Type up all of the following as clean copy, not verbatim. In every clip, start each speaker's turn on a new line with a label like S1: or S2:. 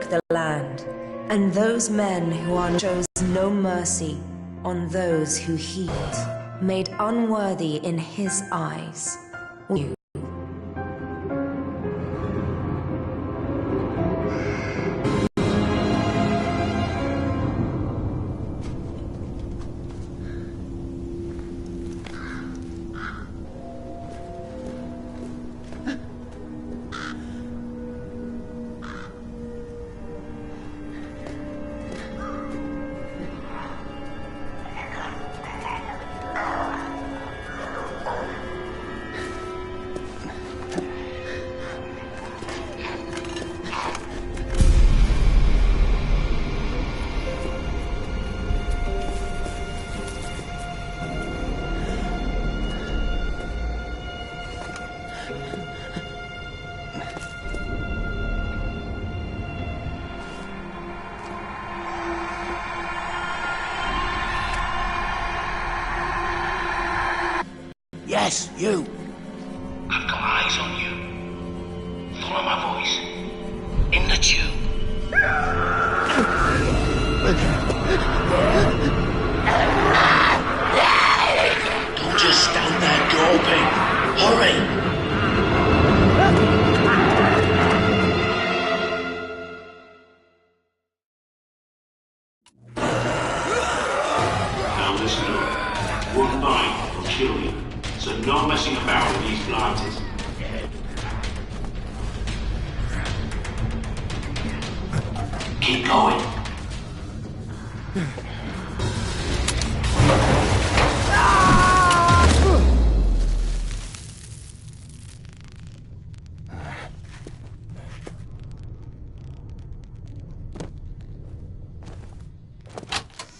S1: take the land, and those men who are shows no mercy on those who heed, made unworthy in his eyes. You.
S2: Yes, you.
S3: I've got eyes on you. Follow my voice. In the tube. Don't just stand there gawping. Hurry! Now listen up. One bite will kill you. So no messing about with these blighters. Keep going.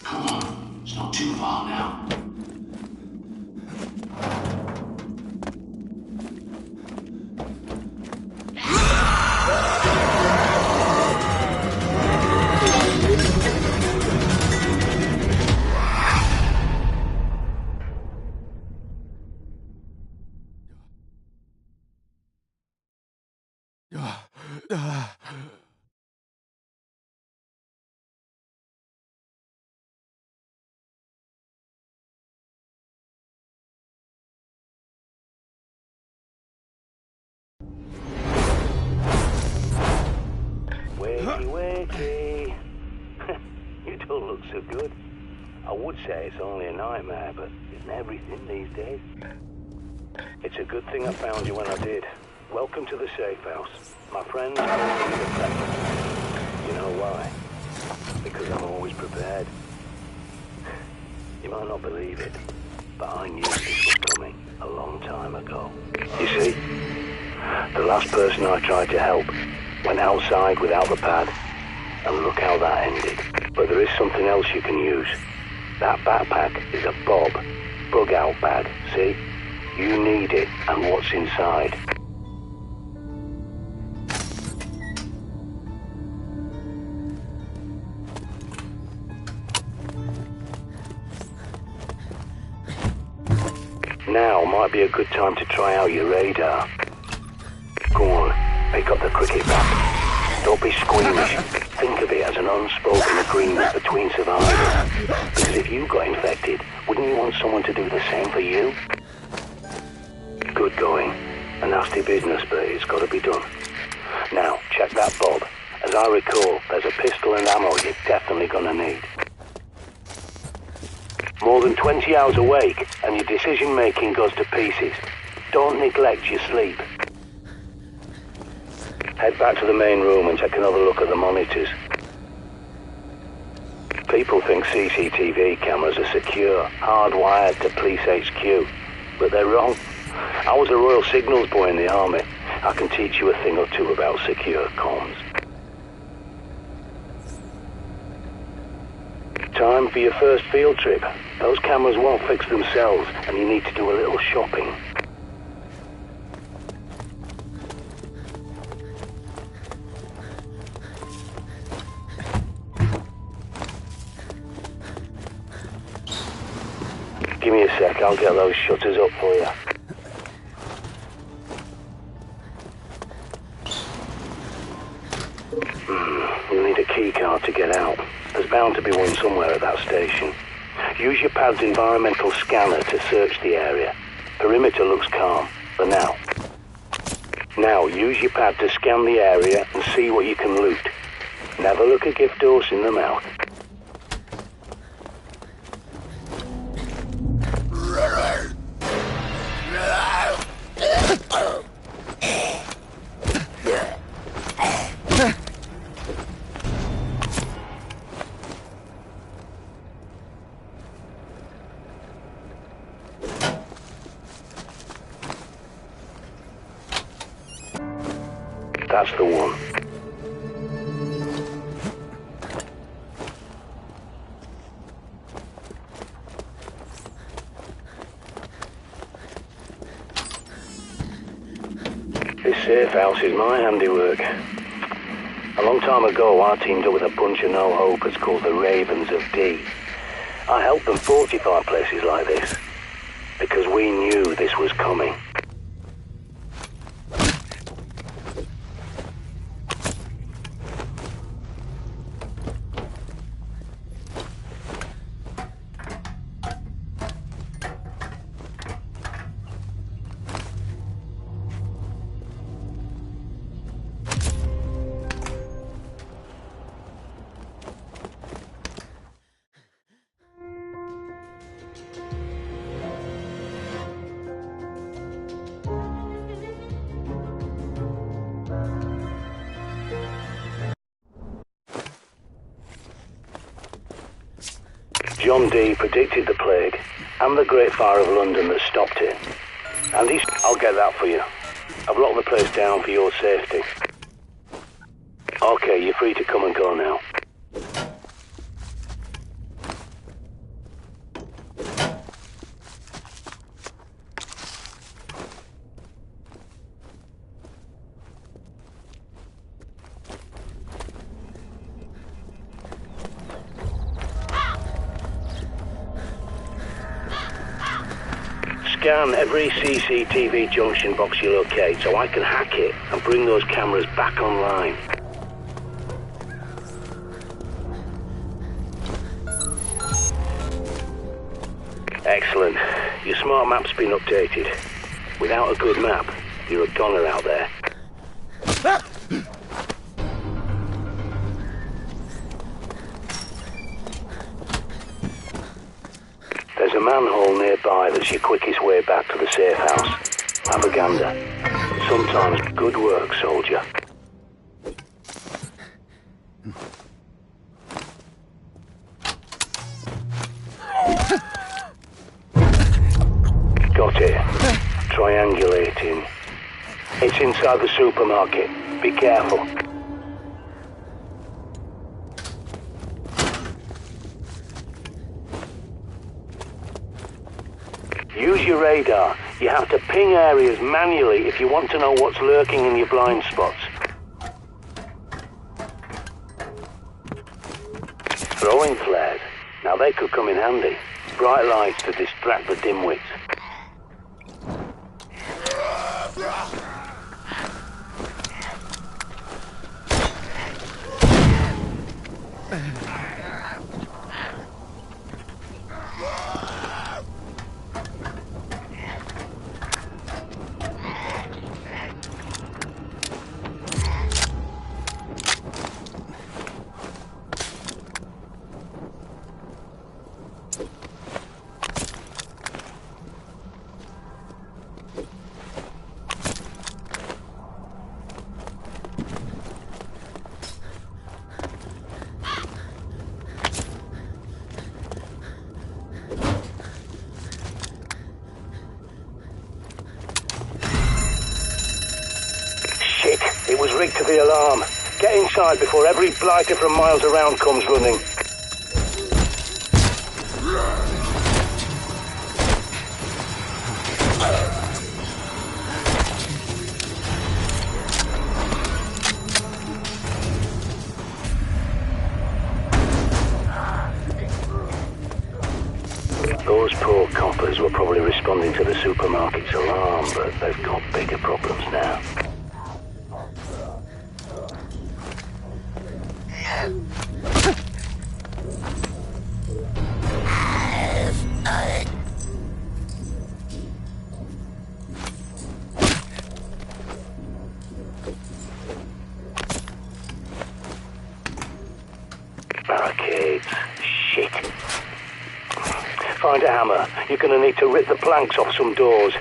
S3: Come on, it's not too far now.
S4: Wakey. You don't look so good. I would say it's only a nightmare, but isn't everything these days? It's a good thing I found you when I did. Welcome to the safe house. My friends call me the Prepper. You know why? Because I'm always prepared. You might not believe it, but I knew this was coming a long time ago. You see, the last person I tried to help went outside without the pad, and look how that ended. But there is something else you can use. That backpack is a bug out bag, see? You need it and what's inside. Now might be a good time to try out your radar. Go on, pick up the cricket bat. Don't be squeamish. Think of it as an unspoken agreement between survivors. Because if you got infected, wouldn't you want someone to do the same for you? Good going. A nasty business, but it's got to be done. Now, check that bob. As I recall, there's a pistol and ammo you're definitely gonna need. More than 20 hours awake, and your decision-making goes to pieces. Don't neglect your sleep. Head back to the main room and take another look at the monitors. People think CCTV cameras are secure, hardwired to police HQ, but they're wrong. I was a Royal Signals boy in the army. I can teach you a thing or two about secure comms. Time for your first field trip. Those cameras won't fix themselves, and you need to do a little shopping. Give me a sec, I'll get those shutters up for you. you'll need a key card to get out. There's bound to be one somewhere at that station. Use your pad's environmental scanner to search the area. Perimeter looks calm, for now. Now, use your pad to scan the area and see what you can loot. Never look a gift horse in the mouth. That's the one. This safe house is my handiwork. A long time ago, I teamed up with a bunch of no-hopers called the Ravens of D. I helped them fortify places like this, because we knew this was coming. John Dee predicted the plague and the Great Fire of London that stopped it. And I'll get that for you. I've locked the place down for your safety. Okay, you're free to come and go now. Scan every CCTV junction box you locate so I can hack it and bring those cameras back online. Excellent. Your smart map's been updated. Without a good map, you're a goner out there. There's a manhole nearby that's your quickest way back to the safe house. Have a gander. Sometimes good work, soldier. Got it. Triangulating. It's inside the supermarket. Be careful. Use your radar. You have to ping areas manually if you want to know what's lurking in your blind spots. Throwing flares. Now they could come in handy. Bright lights to distract the dimwits. It was rigged to the alarm. Get inside before every blighter from miles around comes running. Those poor coppers were probably responding to the supermarket's alarm, but they've got bigger problems now. Barricades. Shit. Find a hammer. You're gonna need to rip the planks off some doors.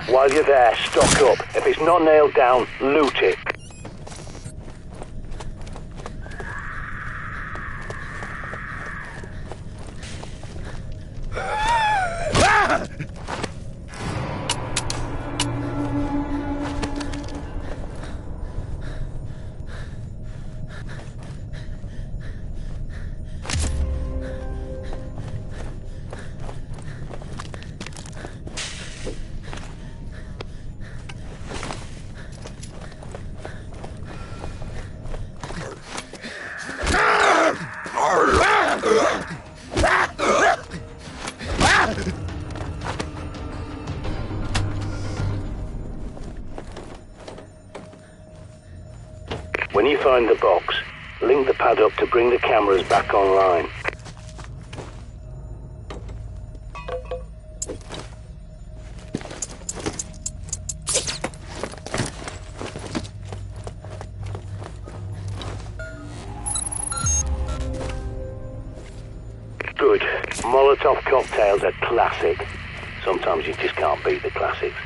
S4: While you're there, stock up. If it's not nailed down, loot it. When you find the box, link the pad up to bring the cameras back online. Good. Molotov cocktails are classic. Sometimes you just can't beat the classics.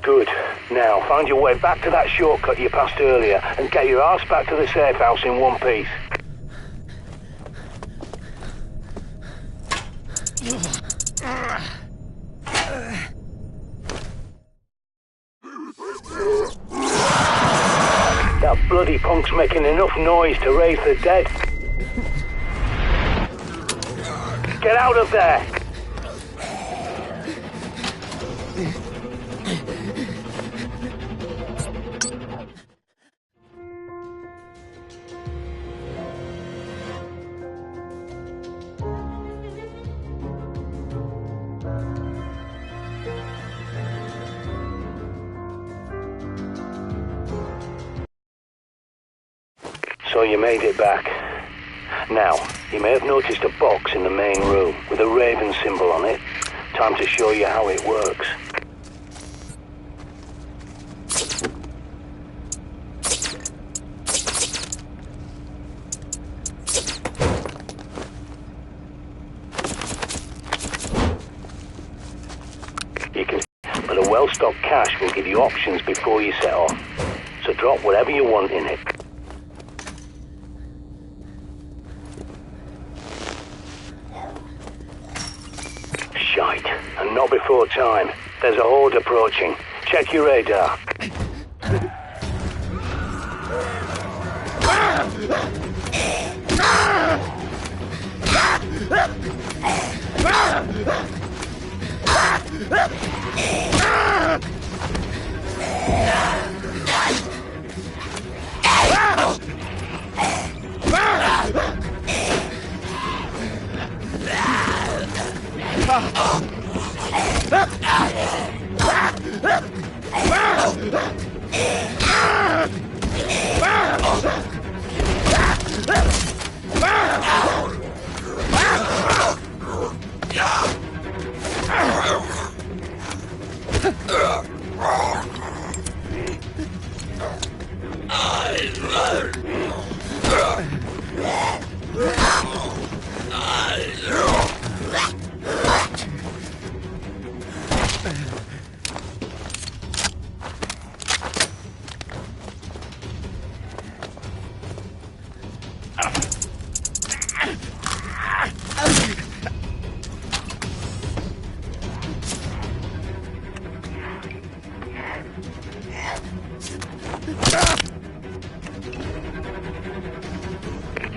S4: Good. Now, find your way back to that shortcut you passed earlier and get your arse back to the safe house in one piece. That bloody punk's making enough noise to raise the dead. Get out of there! So you made it back. Now, you may have noticed a box in the main room with a raven symbol on it. Time to show you how it works. You can, but a well-stocked cache will give you options before you set off. So drop whatever you want in it. Shite, and not before time. There's a horde approaching. Check your radar.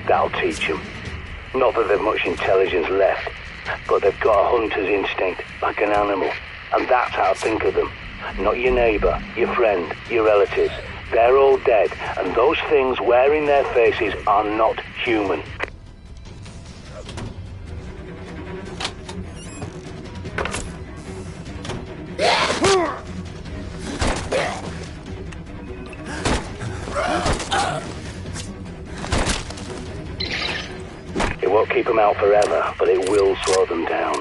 S4: That'll teach them. Not that they've much intelligence left, but they've got a hunter's instinct, like an animal. And that's how to think of them. Not your neighbour, your friend, your relatives. They're all dead, and those things wearing their faces are not human. It won't keep them out forever, but it will slow them down.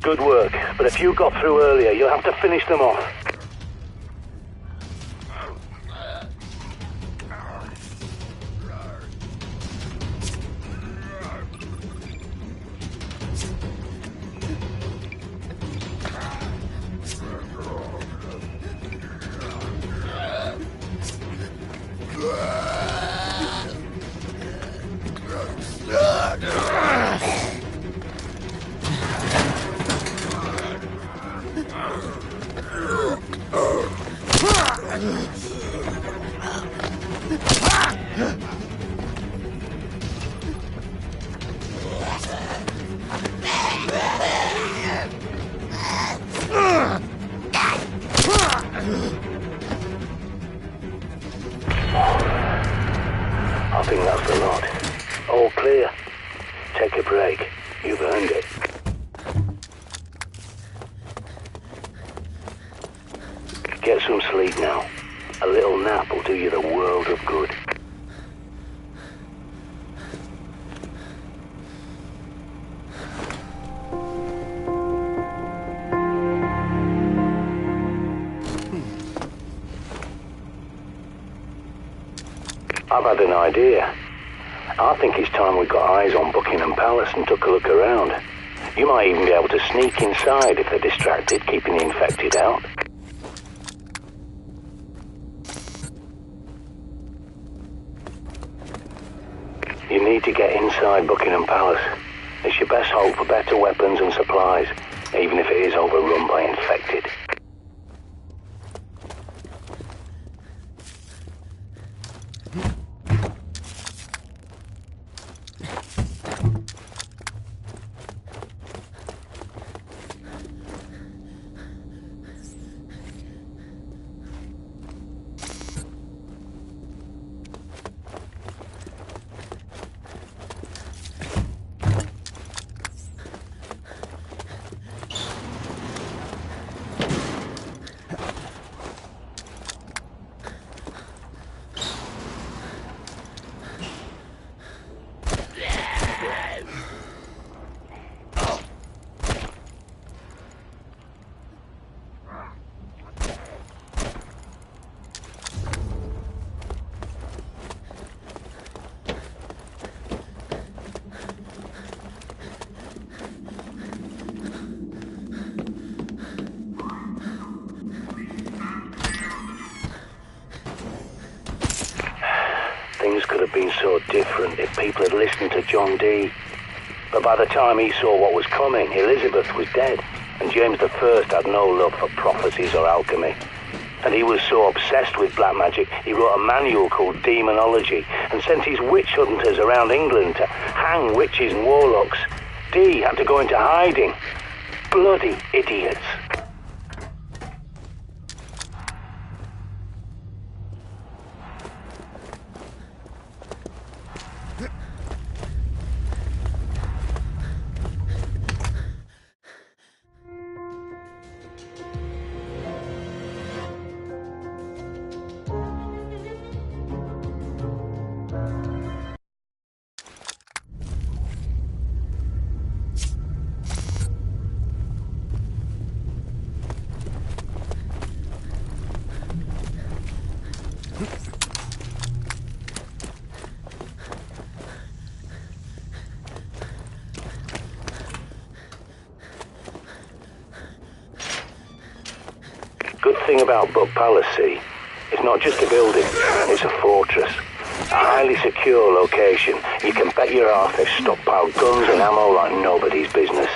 S4: Good work, but if you got through earlier, you'll have to finish them off. I think that's the lot. All clear. Take a break. You've earned it. Get some sleep now. A little nap will do you the world of good. I've had an idea. I think it's time we got eyes on Buckingham Palace and took a look around. You might even be able to sneak inside if they're distracted, keeping the infected out. You need to get inside Buckingham Palace. It's your best hope for better weapons and supplies, even if it is overrun by infected. Things could have been so different if people had listened to John Dee. But by the time he saw what was coming, Elizabeth was dead, and James I had no love for prophecies or alchemy. And he was so obsessed with black magic, he wrote a manual called Demonology and sent his witch hunters around England to hang witches and warlocks. Dee had to go into hiding. Bloody idiots. thing about Bug Palace, see? It's not just a building, it's a fortress. A highly secure location. You can bet your ass they've stockpiled guns and ammo like nobody's business.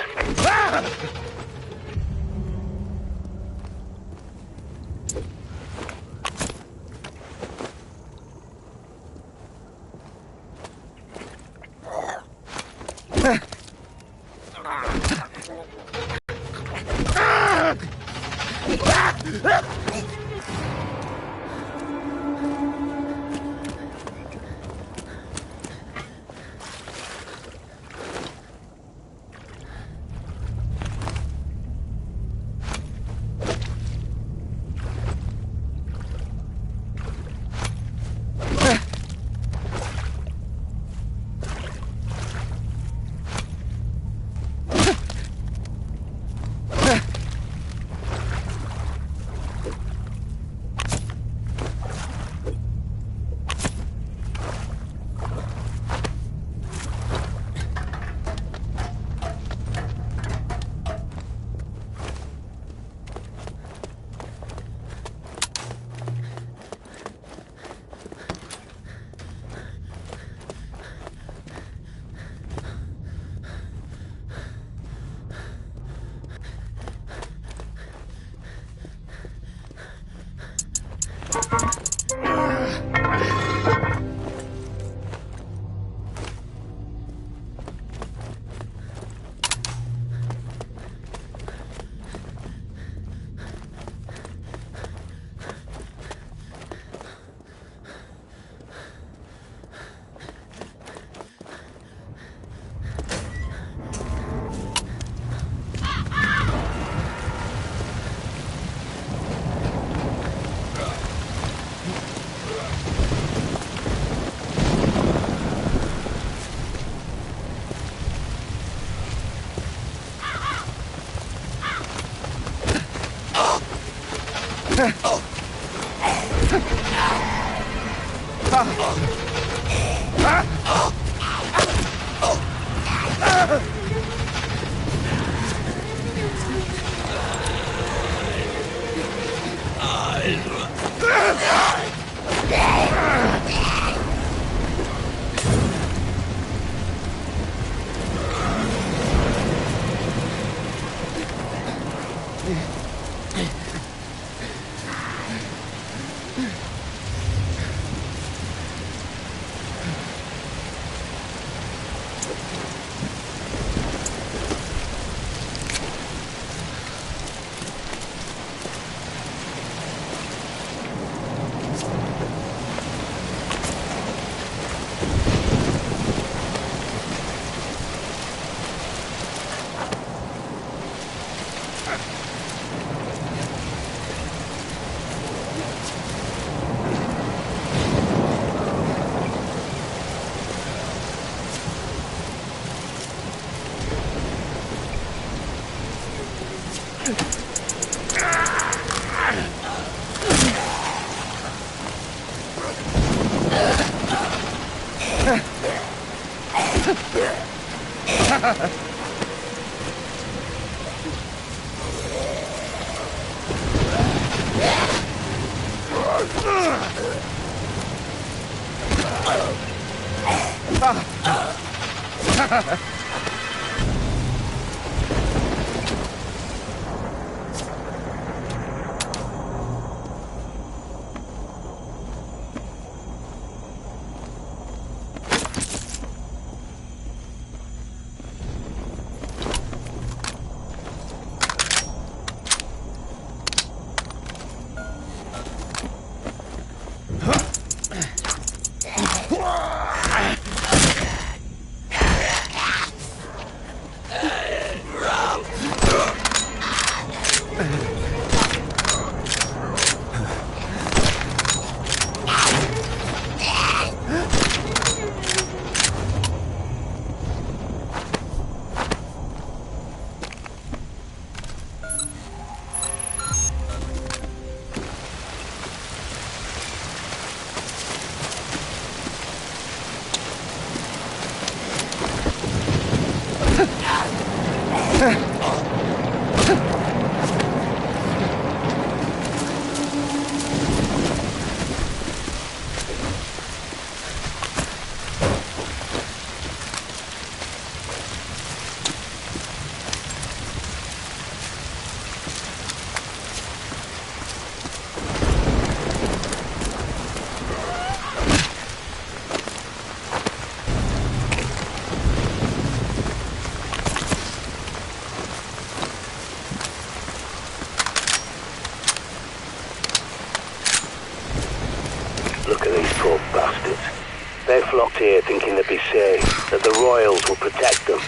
S4: flocked here thinking they'd be safe, that the royals will protect them.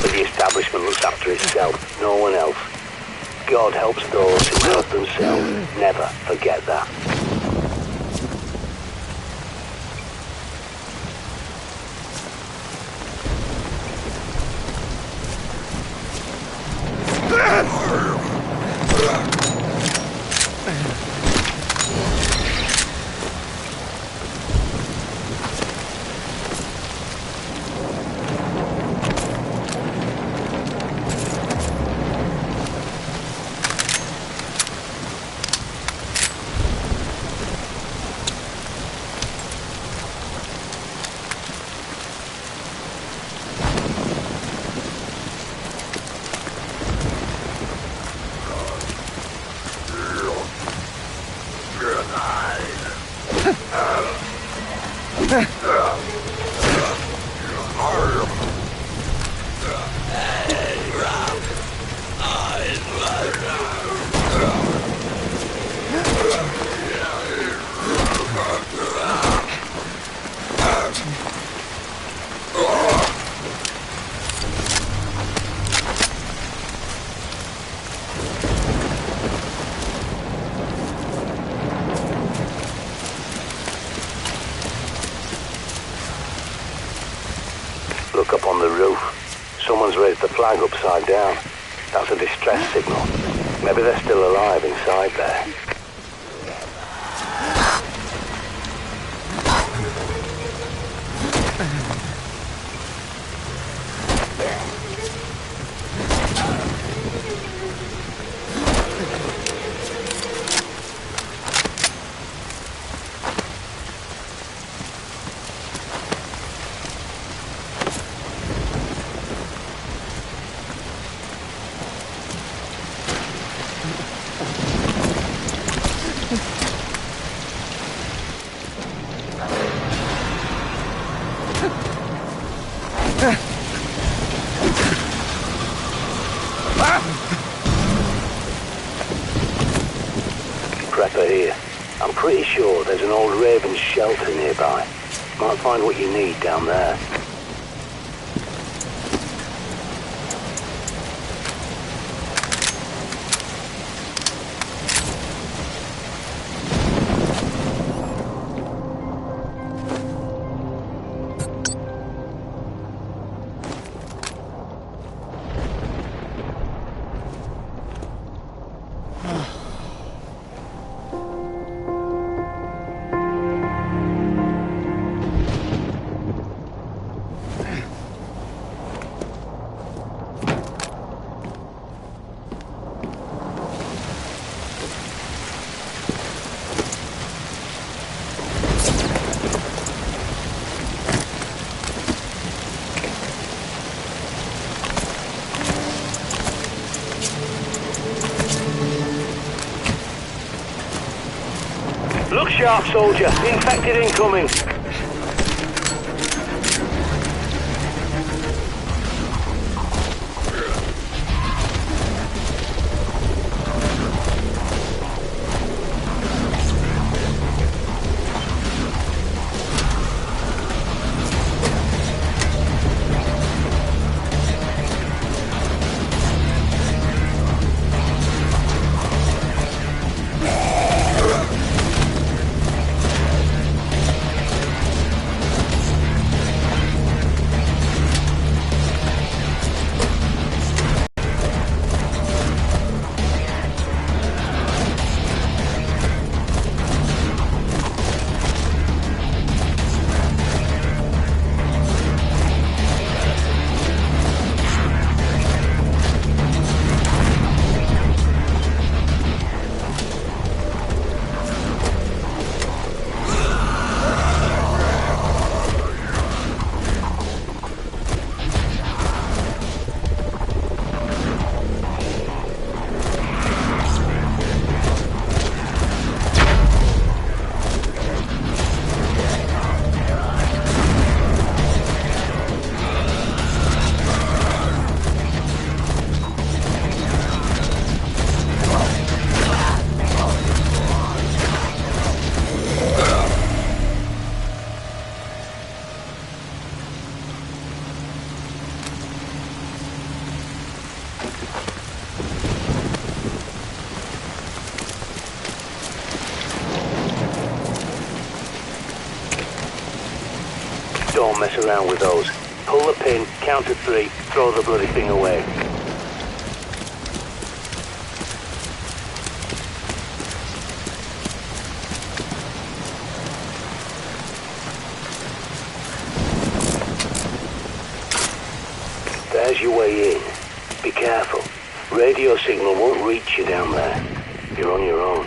S4: But the establishment looks after itself, no one else. God helps those who help themselves. Never forget that. Look up on the roof. Someone's raised the flag upside down. That's a distress signal. Maybe they're still alive inside there. Prepper here. I'm pretty sure there's an old raven's shelter nearby. Might find what you need down there. Look sharp, soldier. Infected incoming. Don't mess around with those. Pull the pin, count to 3, throw the bloody thing away. There's your way in. Be careful. Radio signal won't reach you down there. You're on your own.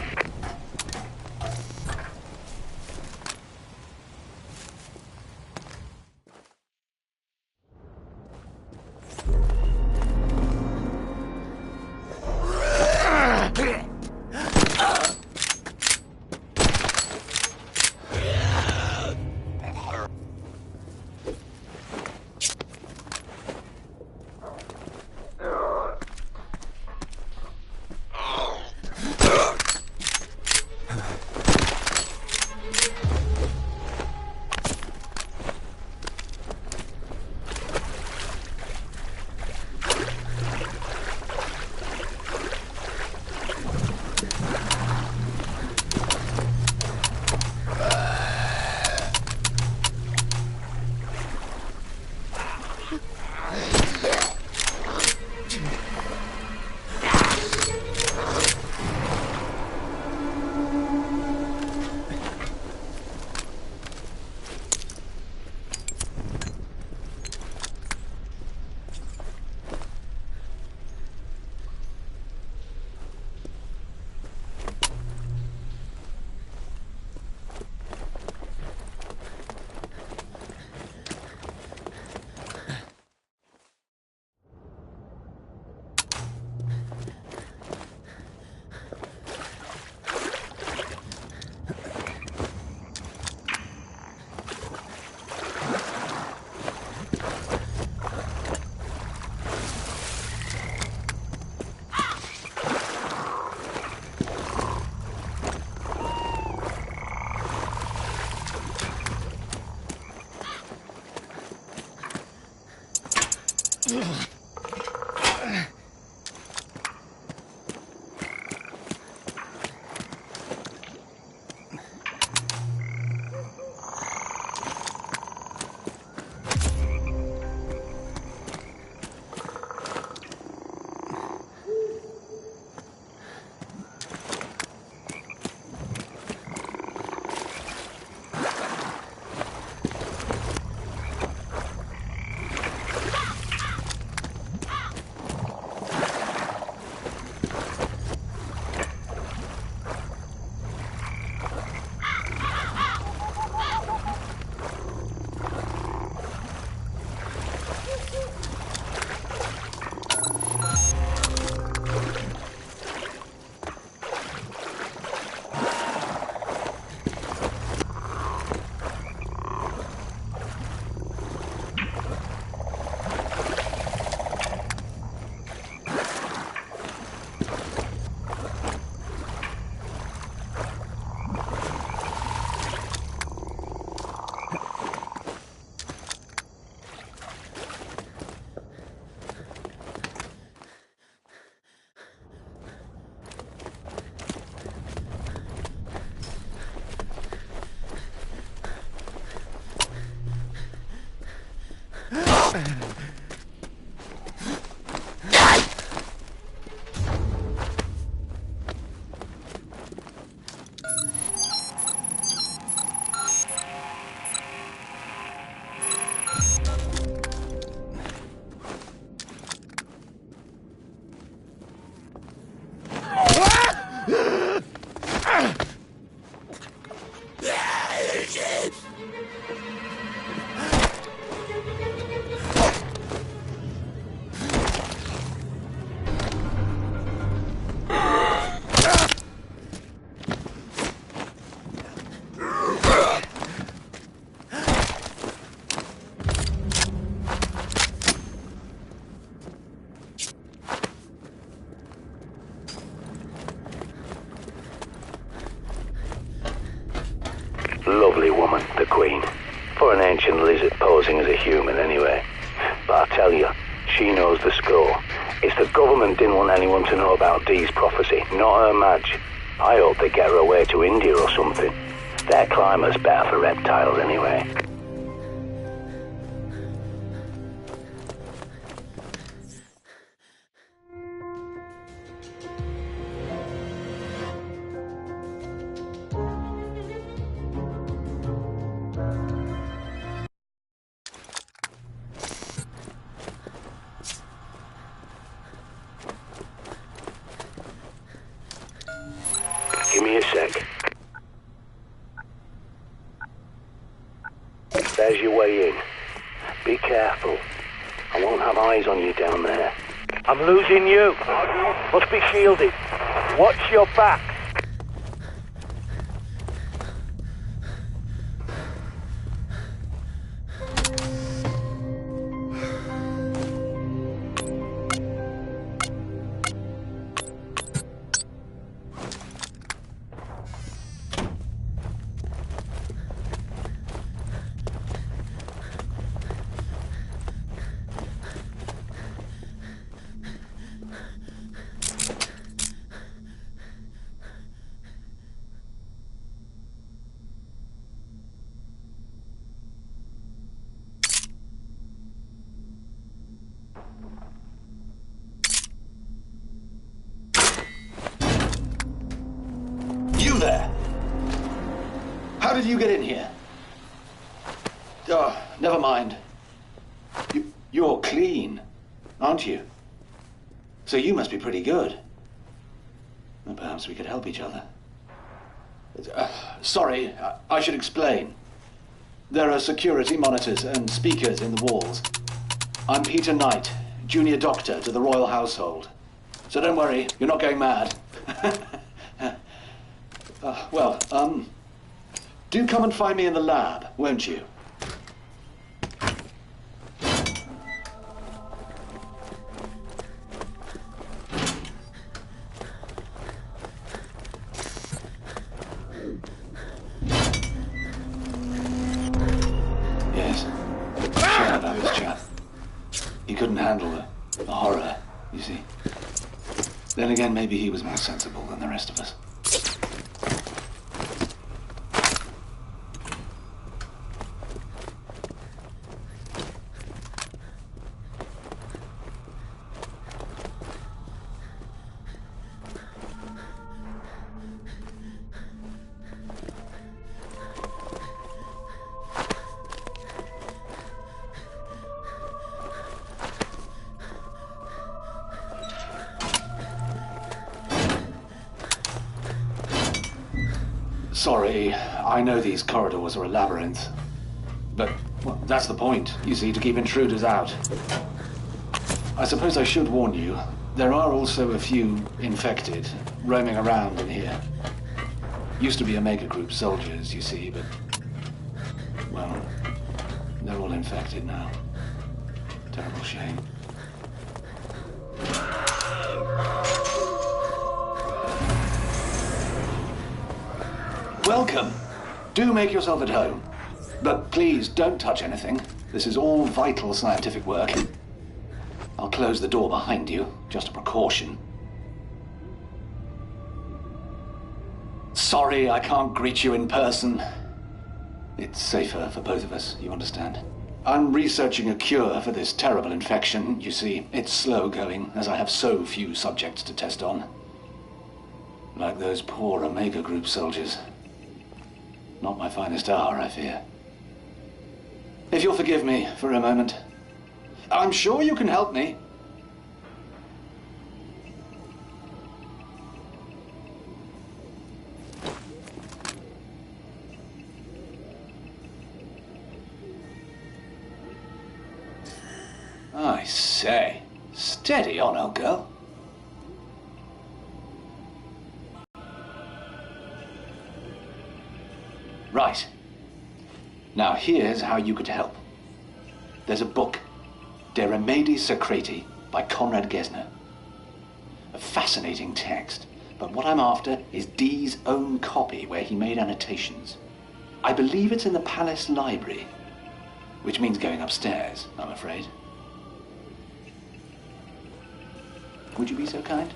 S4: Lovely woman, the Queen. For an ancient lizard posing as a human, anyway. But I tell you, she knows the score. It's the government didn't want anyone to know about Dee's prophecy, not her Madge. I hope they get her away to India or something. Their climate's better for reptiles, anyway. Give me a sec. There's your way in. Be careful. I won't have eyes on you down there. I'm losing you. Must be shielded. Watch your back.
S2: You there? How did you get in here? Oh, never mind. You're clean, aren't you? So you must be pretty good. Well, perhaps we could help each other. Sorry, I should explain. There are security monitors and speakers in the walls. I'm Peter Knight, junior doctor to the royal household. So don't worry, you're not going mad. Do come and find me in the lab, won't you? Yes. Sure about this chap. He couldn't handle the horror, you see. Then again, maybe he was more sensible than the rest of us. Sorry, I know these corridors are a labyrinth. But, well, that's the point, you see, to keep intruders out. I suppose I should warn you, there are also a few infected roaming around in here. Used to be Omega Group soldiers, you see, but, well, they're all infected now. Terrible shame. Welcome. Do make yourself at home. But please don't touch anything. This is all vital scientific work. I'll close the door behind you, just a precaution. Sorry I can't greet you in person. It's safer for both of us, you understand? I'm researching a cure for this terrible infection, you see. It's slow going, as I have so few subjects to test on. Like those poor Omega Group soldiers. Not my finest hour, I fear. If you'll forgive me for a moment. I'm sure you can help me. I say, steady on, old girl. Right. Now here's how you could help. There's a book, De Remedii Secreti, by Conrad Gesner. A fascinating text, but what I'm after is Dee's own copy where he made annotations. I believe it's in the Palace Library, which means going upstairs, I'm afraid. Would you be so kind?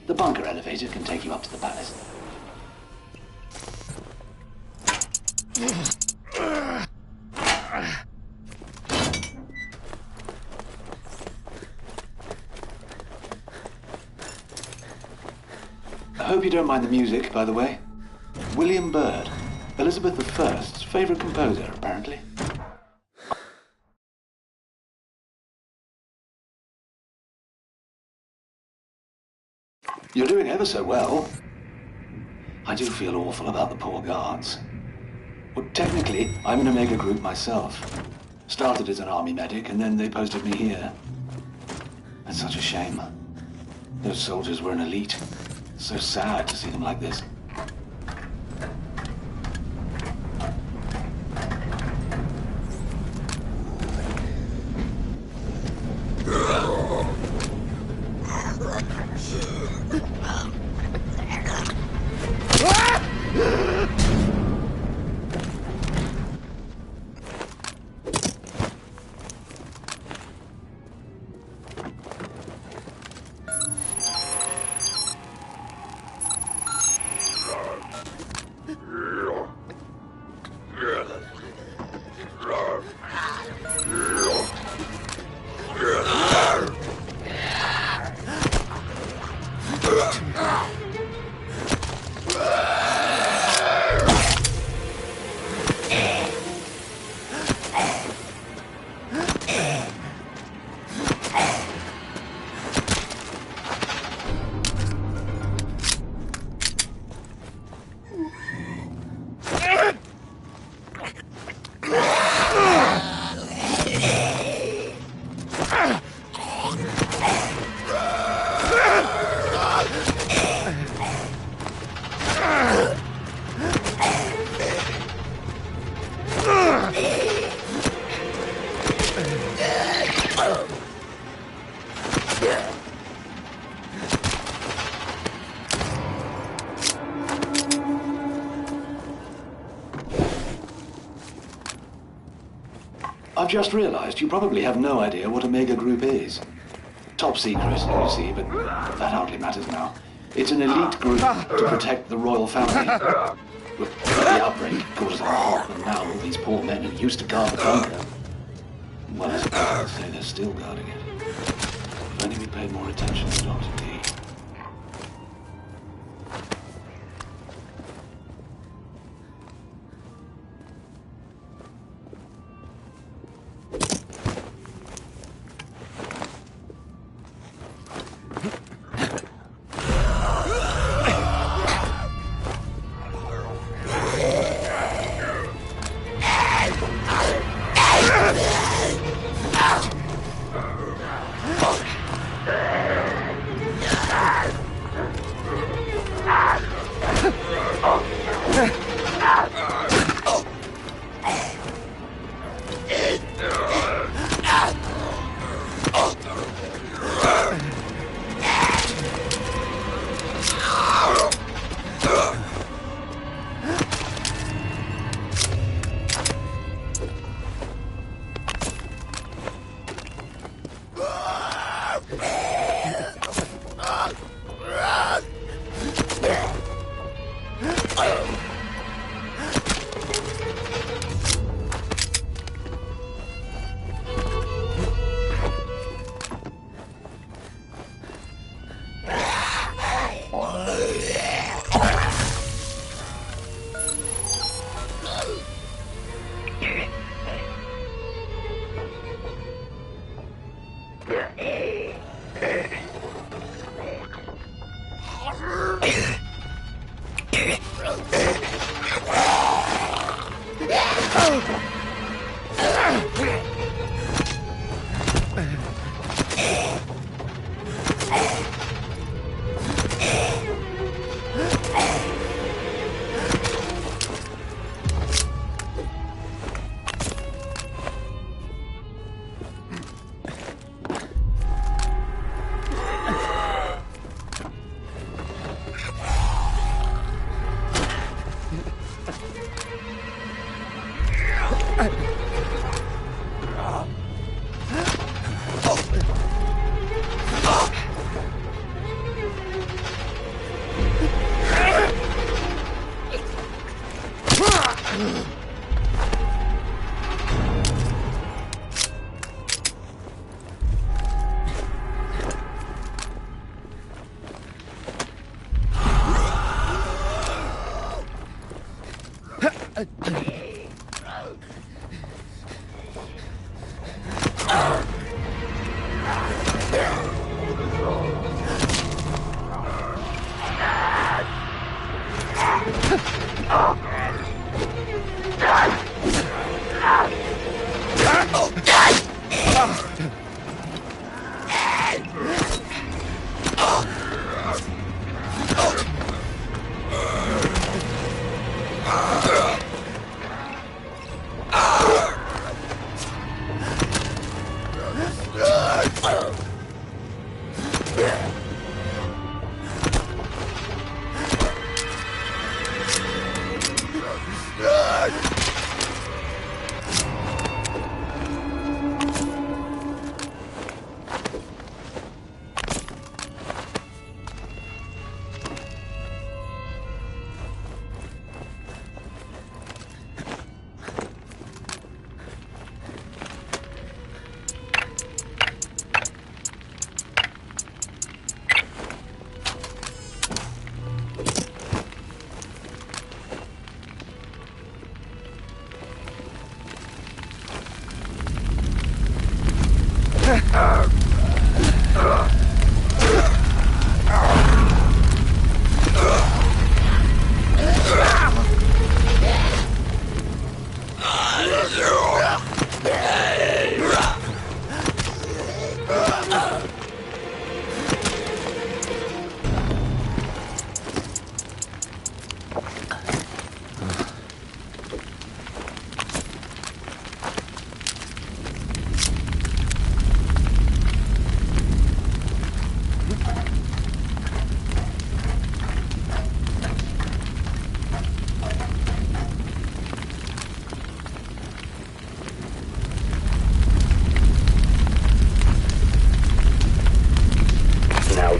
S2: The bunker elevator can take you up to the palace. I hope you don't mind the music, by the way. William Byrd, Elizabeth I's favorite composer, apparently. You're doing ever so well. I do feel awful about the poor guards. Well, technically, I'm an Omega group myself. Started as an army medic, and then they posted me here. It's such a shame. Those soldiers were an elite. It's so sad to see them like this. I've just realized you probably have no idea what Omega Group is. Top secret, you see, but that hardly matters now. It's an elite group to protect the royal family. Well, the outbreak caused them hot, and now all these poor men who used to guard the bunker, well, I suppose I'll say they're still guarding it. If only we paid more attention to Dr. D.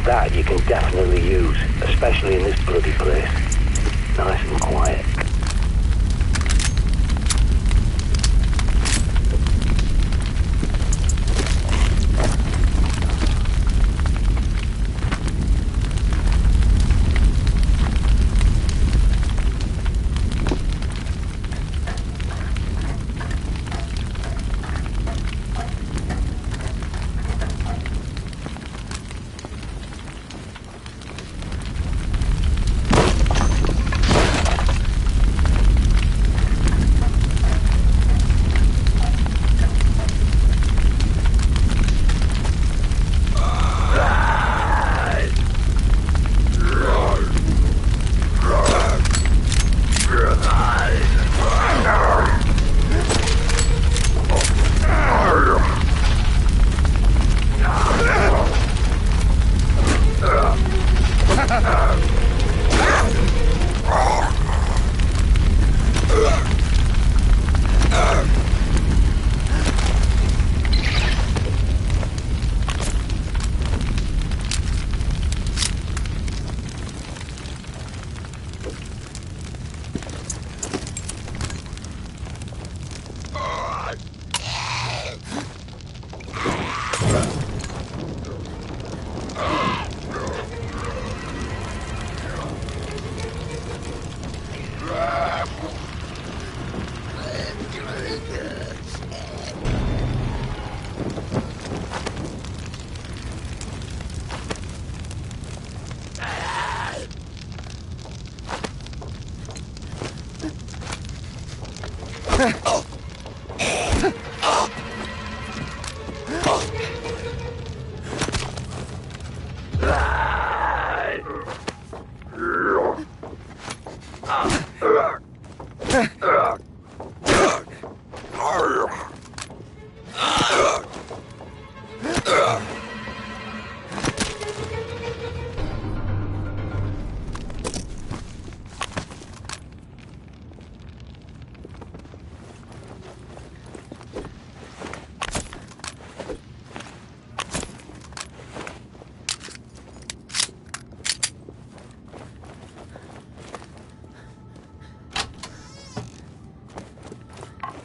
S4: That you can definitely use, especially in this bloody place. Nice and quiet.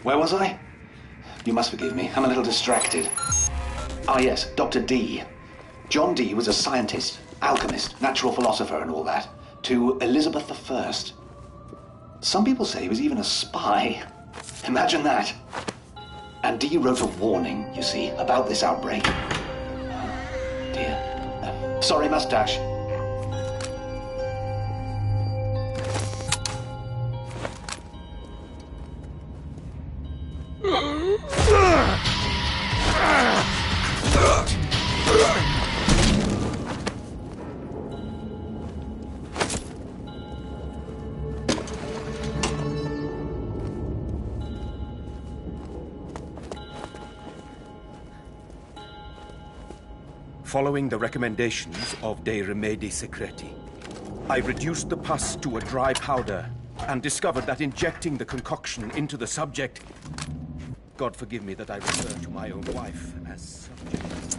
S2: Where was I? You must forgive me. I'm a little distracted. Ah, yes, Dr. D. John Dee was a scientist, alchemist, natural philosopher and all that, to Elizabeth I. Some people say he was even a spy. Imagine that. And Dee wrote a warning, you see, about this outbreak. Dear. Sorry, mustache.
S5: Following the recommendations of De Remedi Secreti, I reduced the pus to a dry powder and discovered that injecting the concoction into the subject, God forgive me that I refer to my own wife as subject,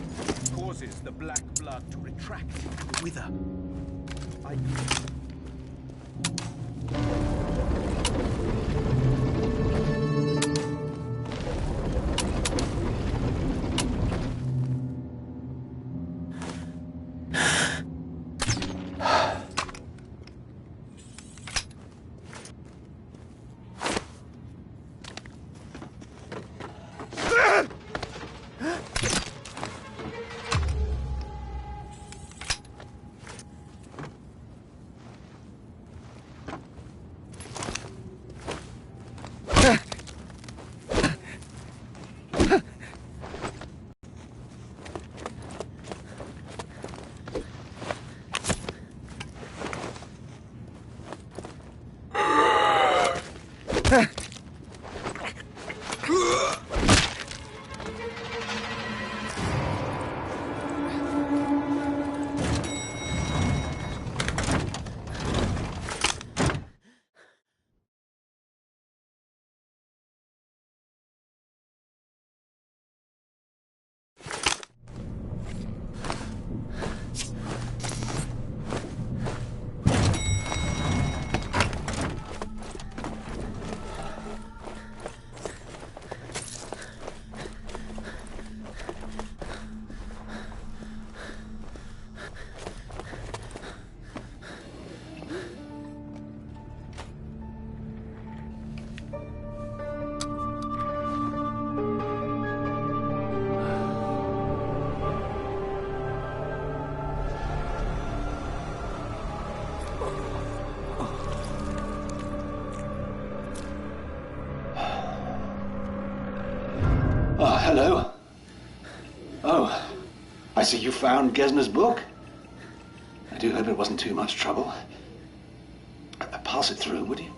S5: causes the black blood to retract and wither.
S2: Oh, I see you found Gesner's book. I do hope it wasn't too much trouble. Pass it through, would you?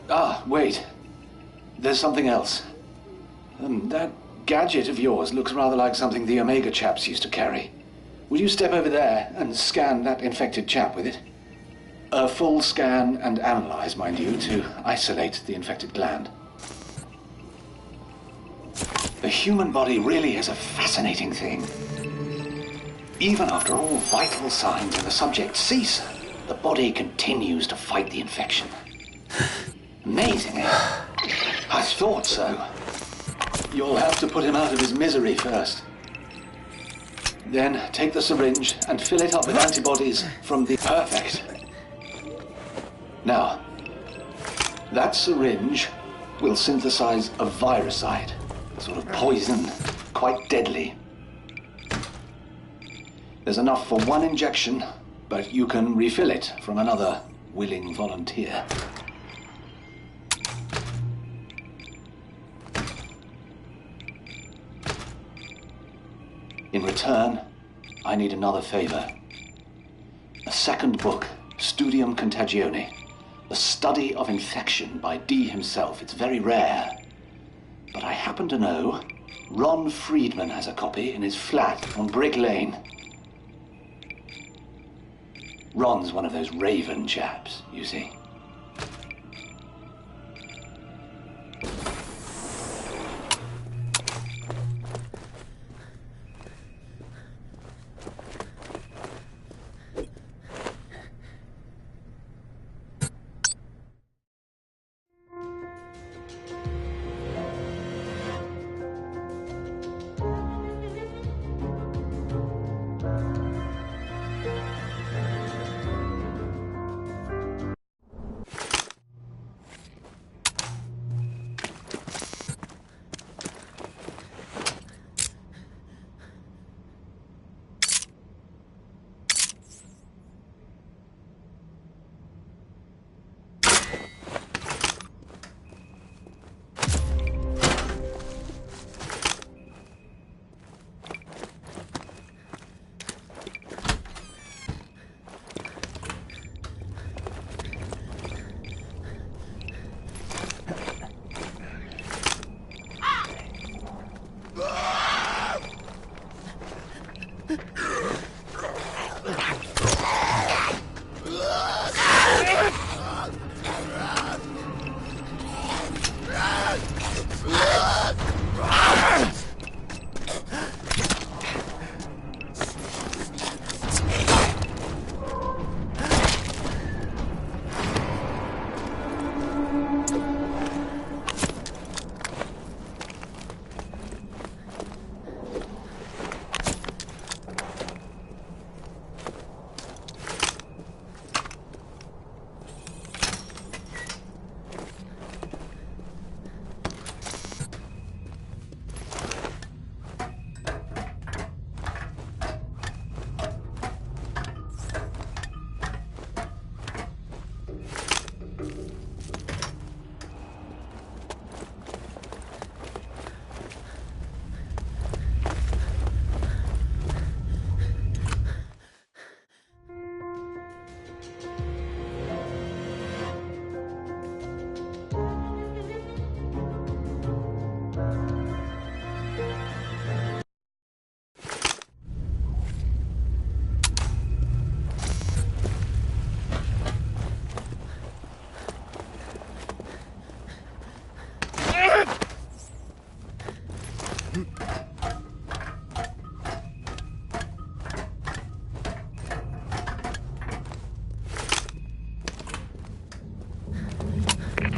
S2: Ah, wait. There's something else. That gadget of yours looks rather like something the Omega chaps used to carry. Will you step over there and scan that infected chap with it? A full scan and analyze, mind you, to isolate the infected gland. The human body really is a fascinating thing. Even after all vital signs in the subject cease, the body continues to fight the infection. Amazing, eh? I thought so. You'll have to put him out of his misery first. Then take the syringe and fill it up with antibodies from the... Perfect. Now, that syringe will synthesize a viricide, a sort of poison, quite deadly. There's enough for one injection, but you can refill it from another willing volunteer. In return, I need another favor. A second book, Studium Contagione, The Study of Infection by D himself. It's very rare. But I happen to know Ron Friedman has a copy in his flat on Brick Lane. Ron's one of those Raven chaps, you see.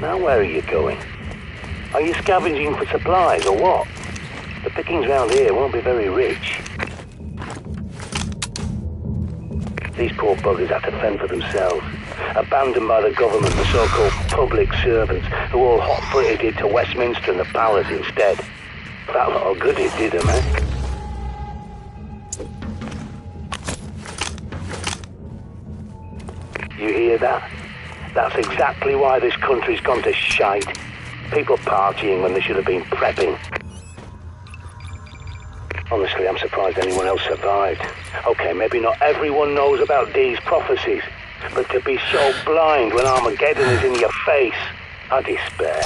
S4: Now where are you going? Are you scavenging for supplies or what? The pickings round here won't be very rich. These poor buggers have to fend for themselves. Abandoned by the government, the so-called public servants, who all hot-footed it to Westminster and the palace instead. That lot of good it did them, eh? You hear that? That's exactly why this country's gone to shite. People partying when they should have been prepping. Honestly, I'm surprised anyone else survived. Okay, maybe not everyone knows about Dee's prophecies, but to be so blind when Armageddon is in your face, I despair.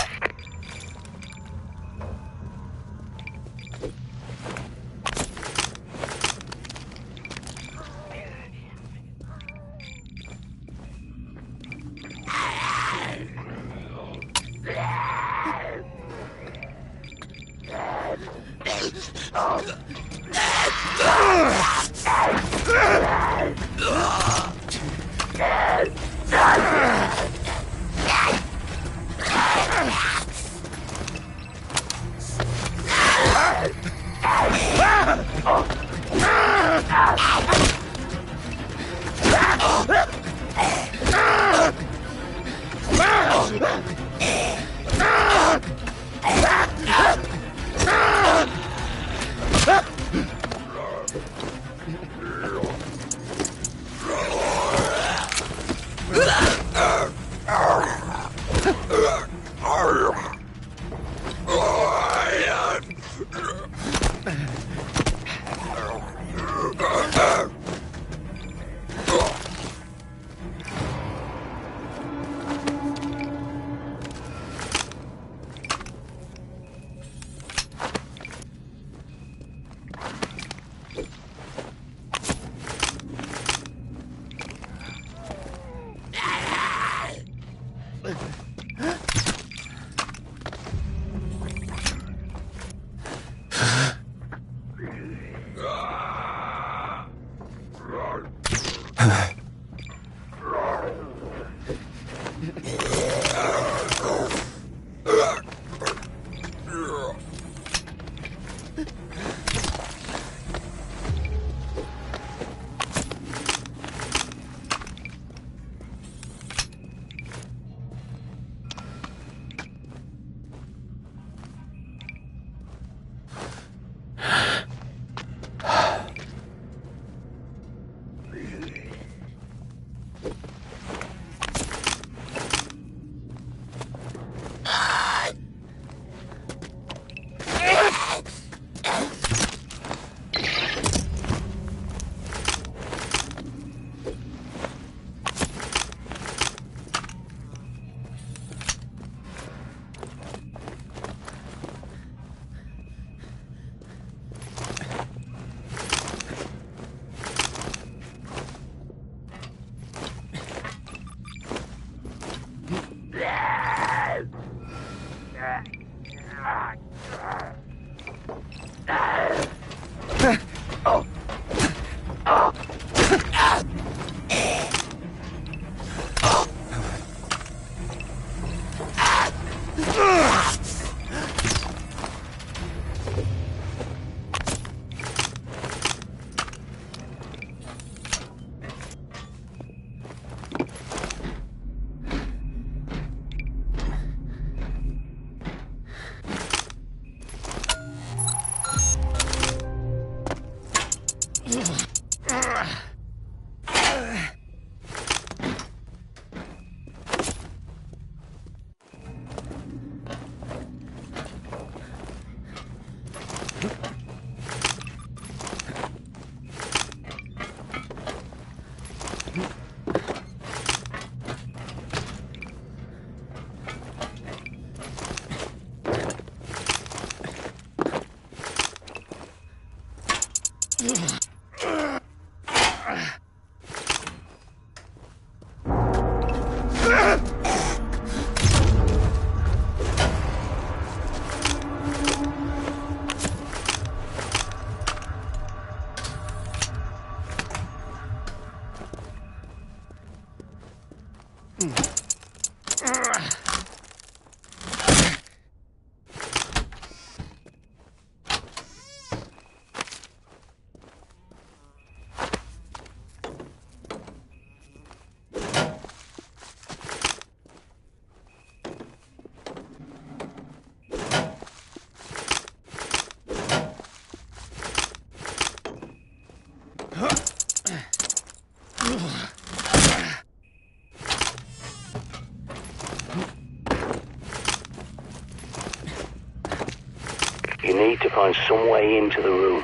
S4: find some way into the room.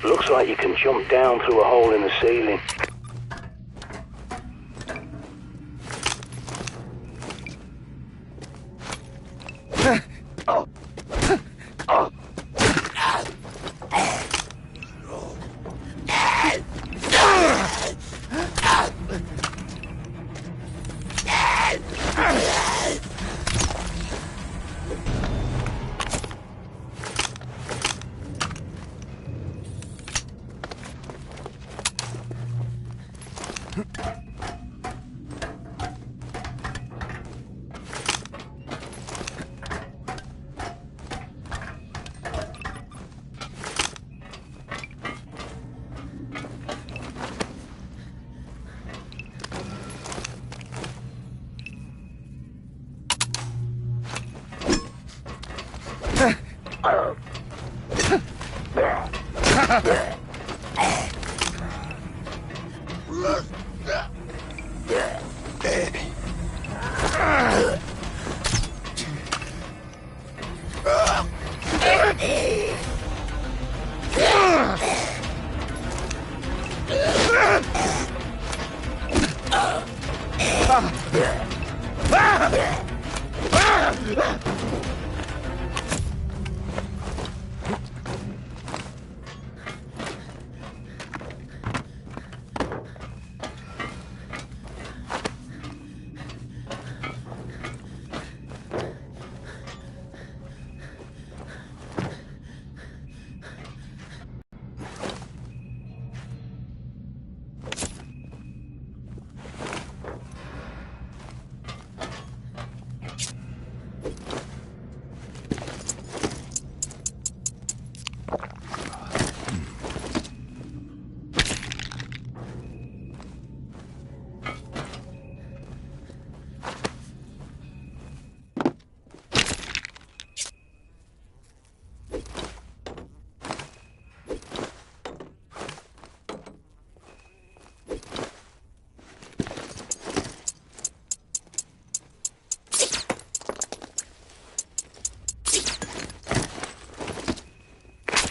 S4: Looks like you can jump down through a hole in the ceiling.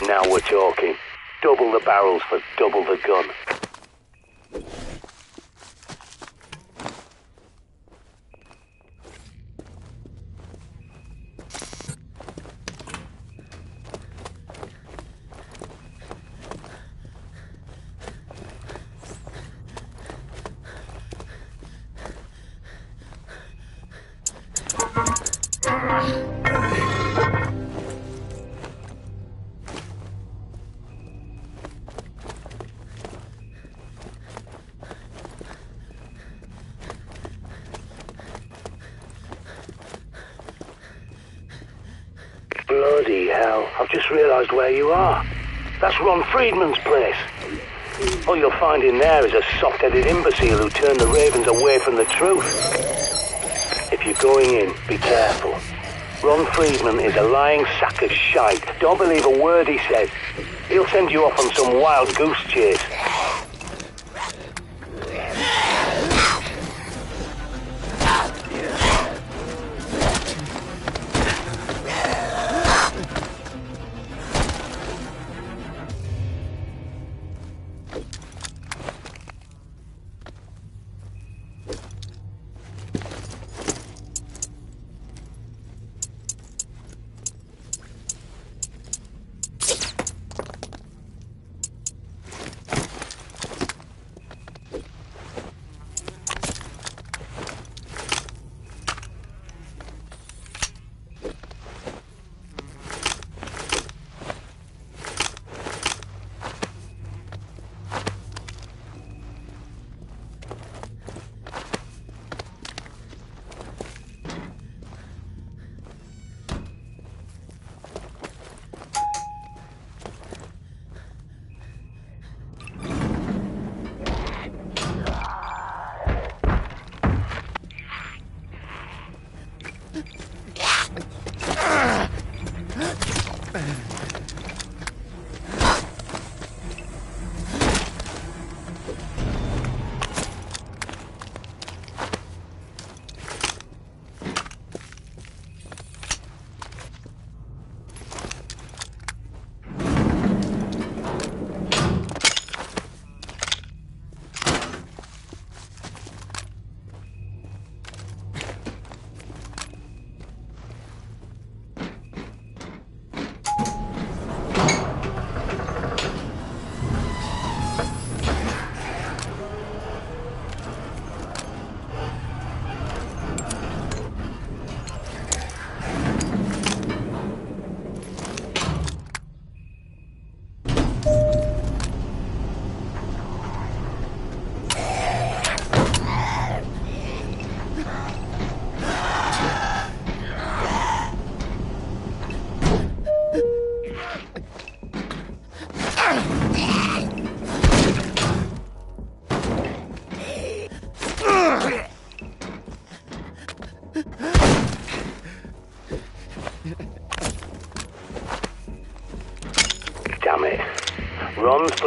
S4: Now we're talking. Double the barrels for double the gun. Bloody hell, I've just realised where you are. That's Ron Friedman's place. All you'll find in there is a soft-headed imbecile who turned the Ravens away from the truth. If you're going in, be careful. Ron Friedman is a lying sack of shite. Don't believe a word he says. He'll send you off on some wild goose chase.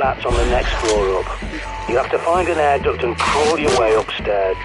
S4: That's on the next floor up. You have to find an air duct and crawl your way upstairs.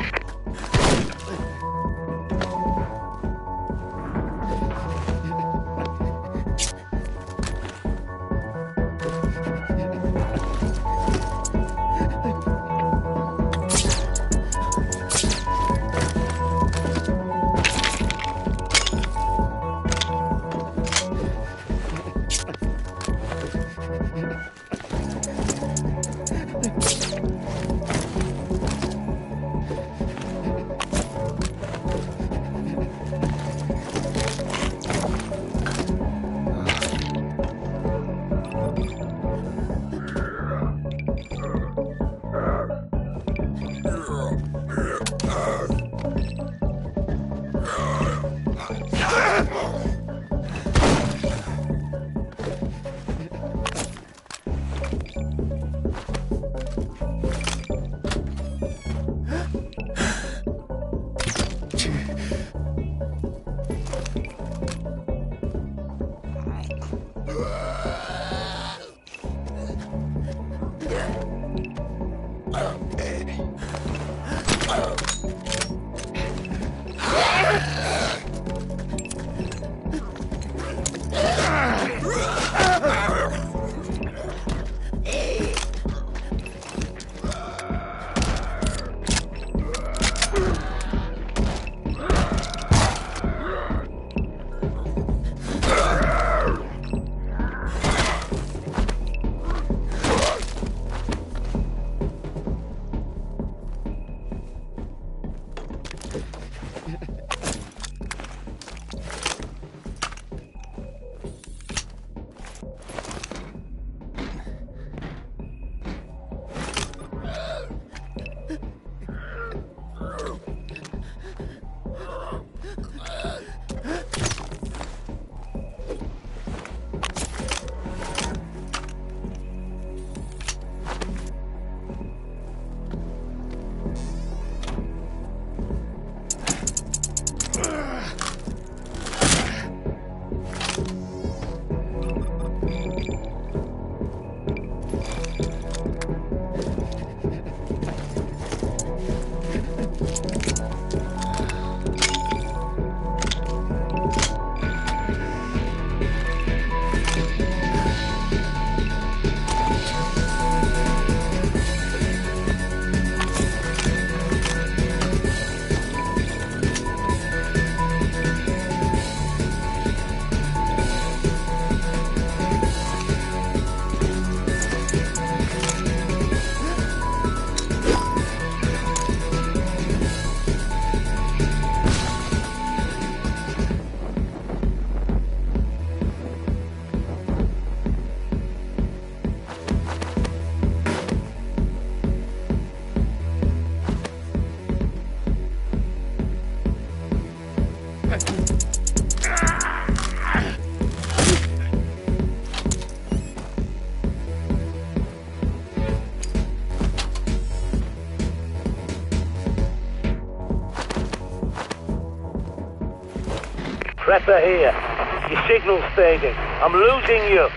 S4: Prepper here. Your signal's fading. I'm losing you.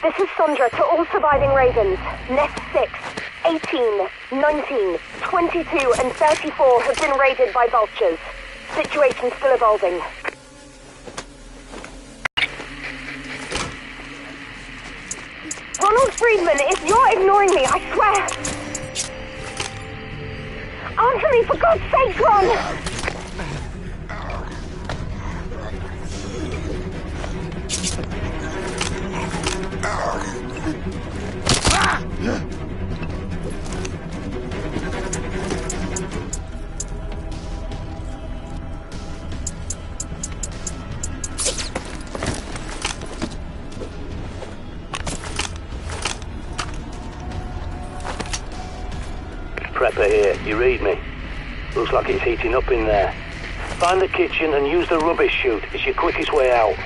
S6: This is Sandra to all surviving Ravens. Nest 6, 18, 19, 22 and 34 have been raided by vultures. Situation still evolving. Ronald Friedman, if you're ignoring me, I swear... Answer me, for God's sake, Ron!
S4: Prepper here, you read me? Looks like it's heating up in there. Find the kitchen and use the rubbish chute. It's your quickest way out.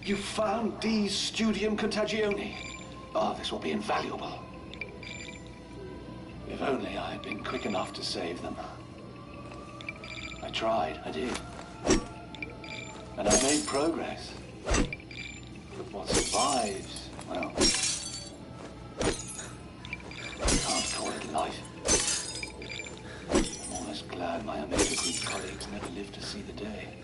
S2: You found D's Studium Contagione. Oh, this will be invaluable. If only I had been quick enough to save them. I tried, I did. And I made progress. But what survives, well, I can't call it life. I'm almost glad my Omega Group colleagues never lived to see the day.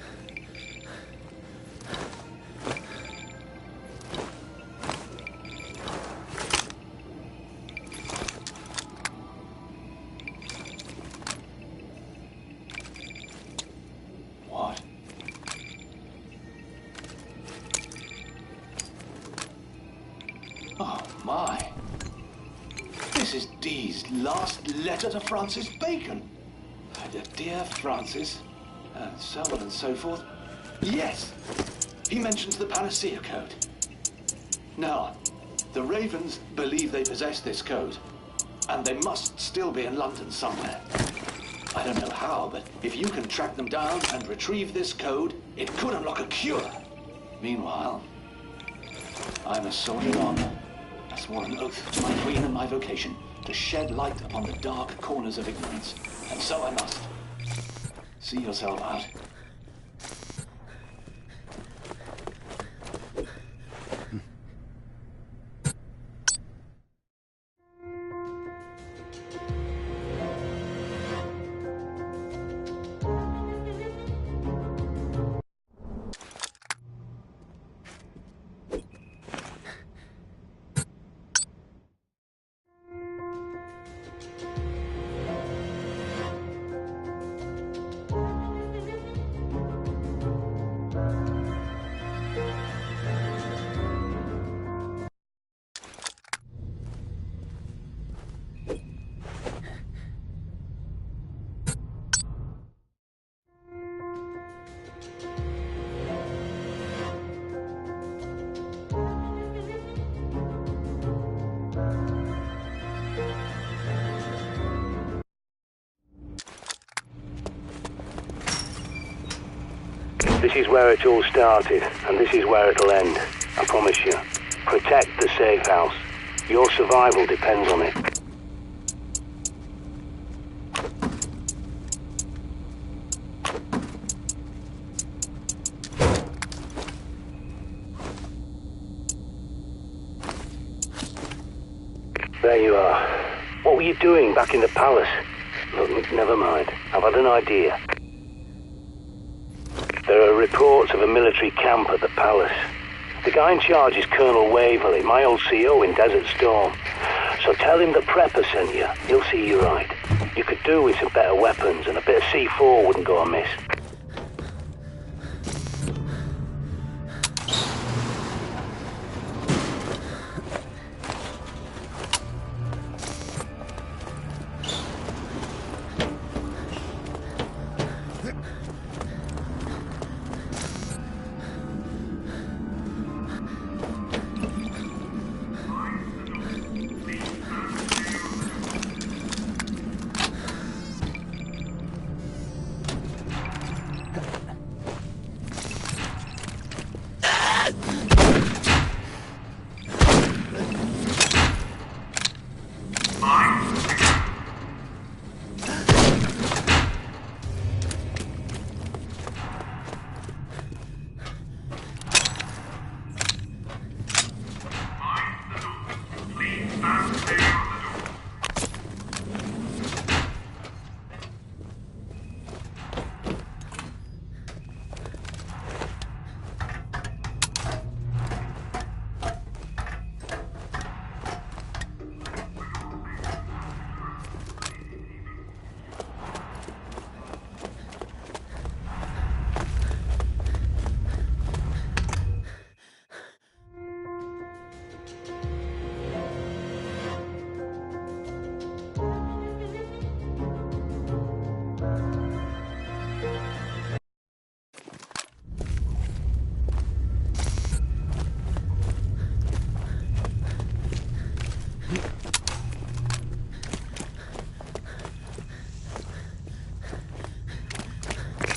S2: What? Oh, my. This is Dee's last letter to Francis Bacon. Dear Francis, and so on and so forth. Yes! He mentions the Panacea Code. Now, the Ravens believe they possess this code, and they must still be in London somewhere. I don't know how, but if you can track them down and retrieve this code, it could unlock a cure. Meanwhile, I must soldier on. I swore an oath to my queen and my vocation to shed light upon the dark corners of ignorance, and so I must. See yourself out.
S4: This is where it all started, and this is where it'll end. I promise you. Protect the safe house. Your survival depends on it. There you are. What were you doing back in the palace? Look, never mind. I've had an idea. There are reports of a military camp at the palace. The guy in charge is Colonel Waverley, my old CO in Desert Storm. So tell him the Prepper sent you. He'll see you right. You could do with some better weapons, and a bit of C4 wouldn't go amiss.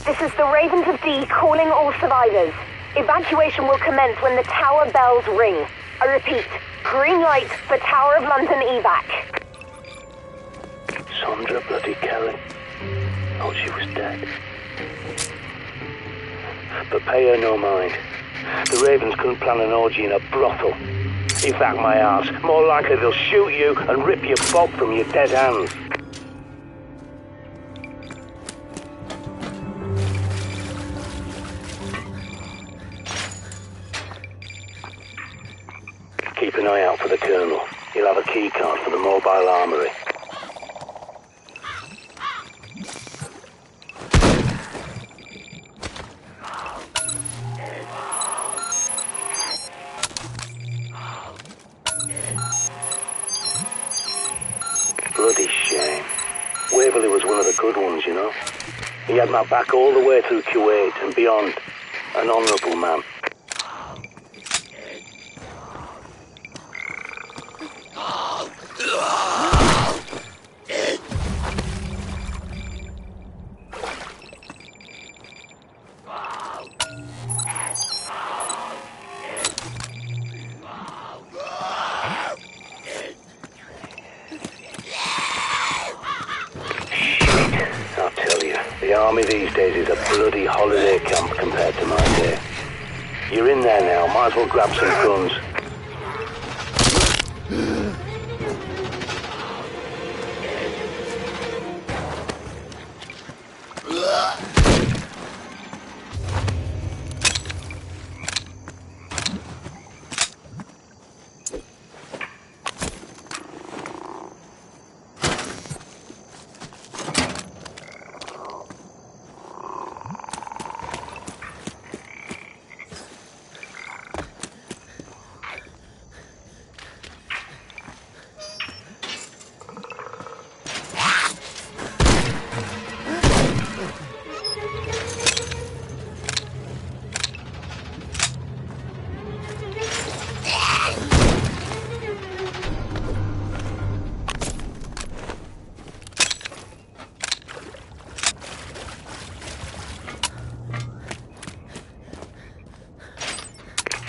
S6: This is the Ravens of D calling all survivors. Evacuation will commence when the tower bells ring. I repeat, green light for Tower of London evac.
S4: Sandra bloody Kelly. Oh, she was dead. But pay her no mind. The Ravens couldn't plan an orgy in a brothel. Evac my ass. More likely they'll shoot you and rip your fob from your dead hands. Keep an eye out for the Colonel. He'll have a key card for the mobile armory. Bloody shame. Waverley was one of the good ones, you know. He had my back all the way through Kuwait and beyond. An honourable man. I'll tell you, the army these days is a bloody holiday camp compared to my day. You're in there now, might as well grab some guns.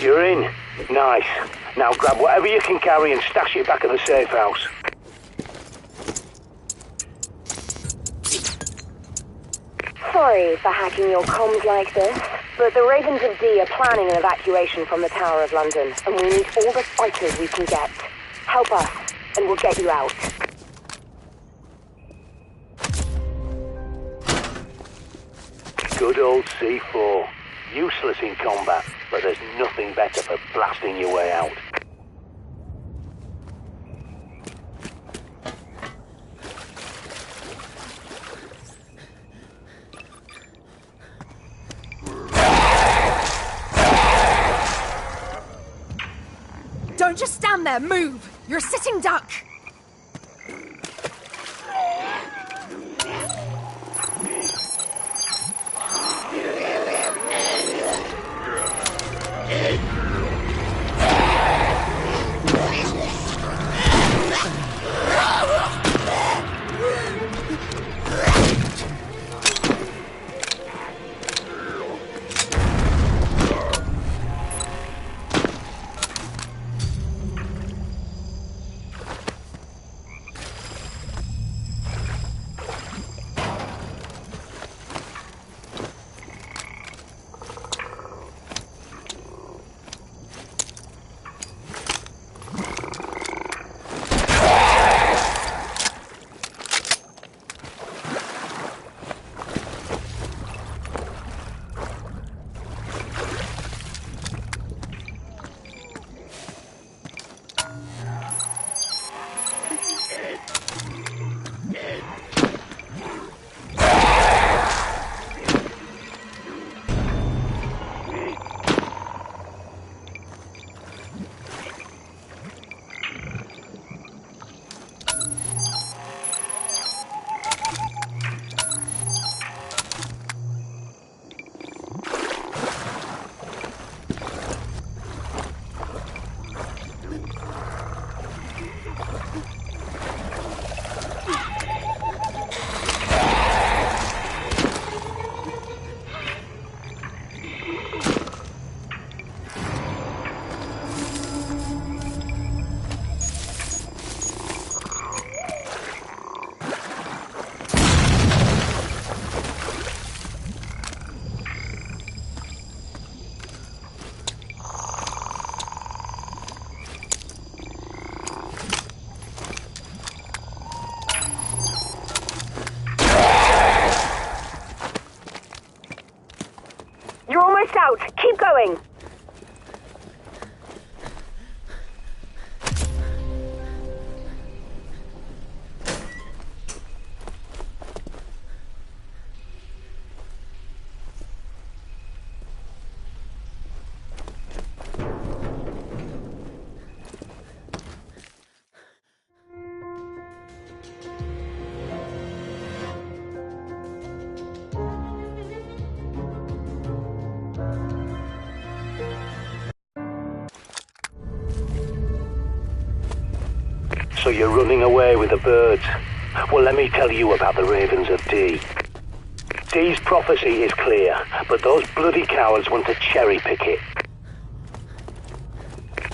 S4: You're in. Nice. Now grab whatever you can carry and stash it back at the safe house.
S6: Sorry for hacking your comms like this, but the Ravens of D are planning an evacuation from the Tower of London, and we need all the fighters we can get. Help us, and we'll get you out.
S4: Good old C4. Useless in combat, but there's nothing better for blasting your way out.
S7: Don't just stand there, move! You're a sitting duck!
S6: out! Keep going!
S4: So you're running away with the birds. Well, let me tell you about the Ravens of D. D's prophecy is clear, but those bloody cowards want to cherry-pick it.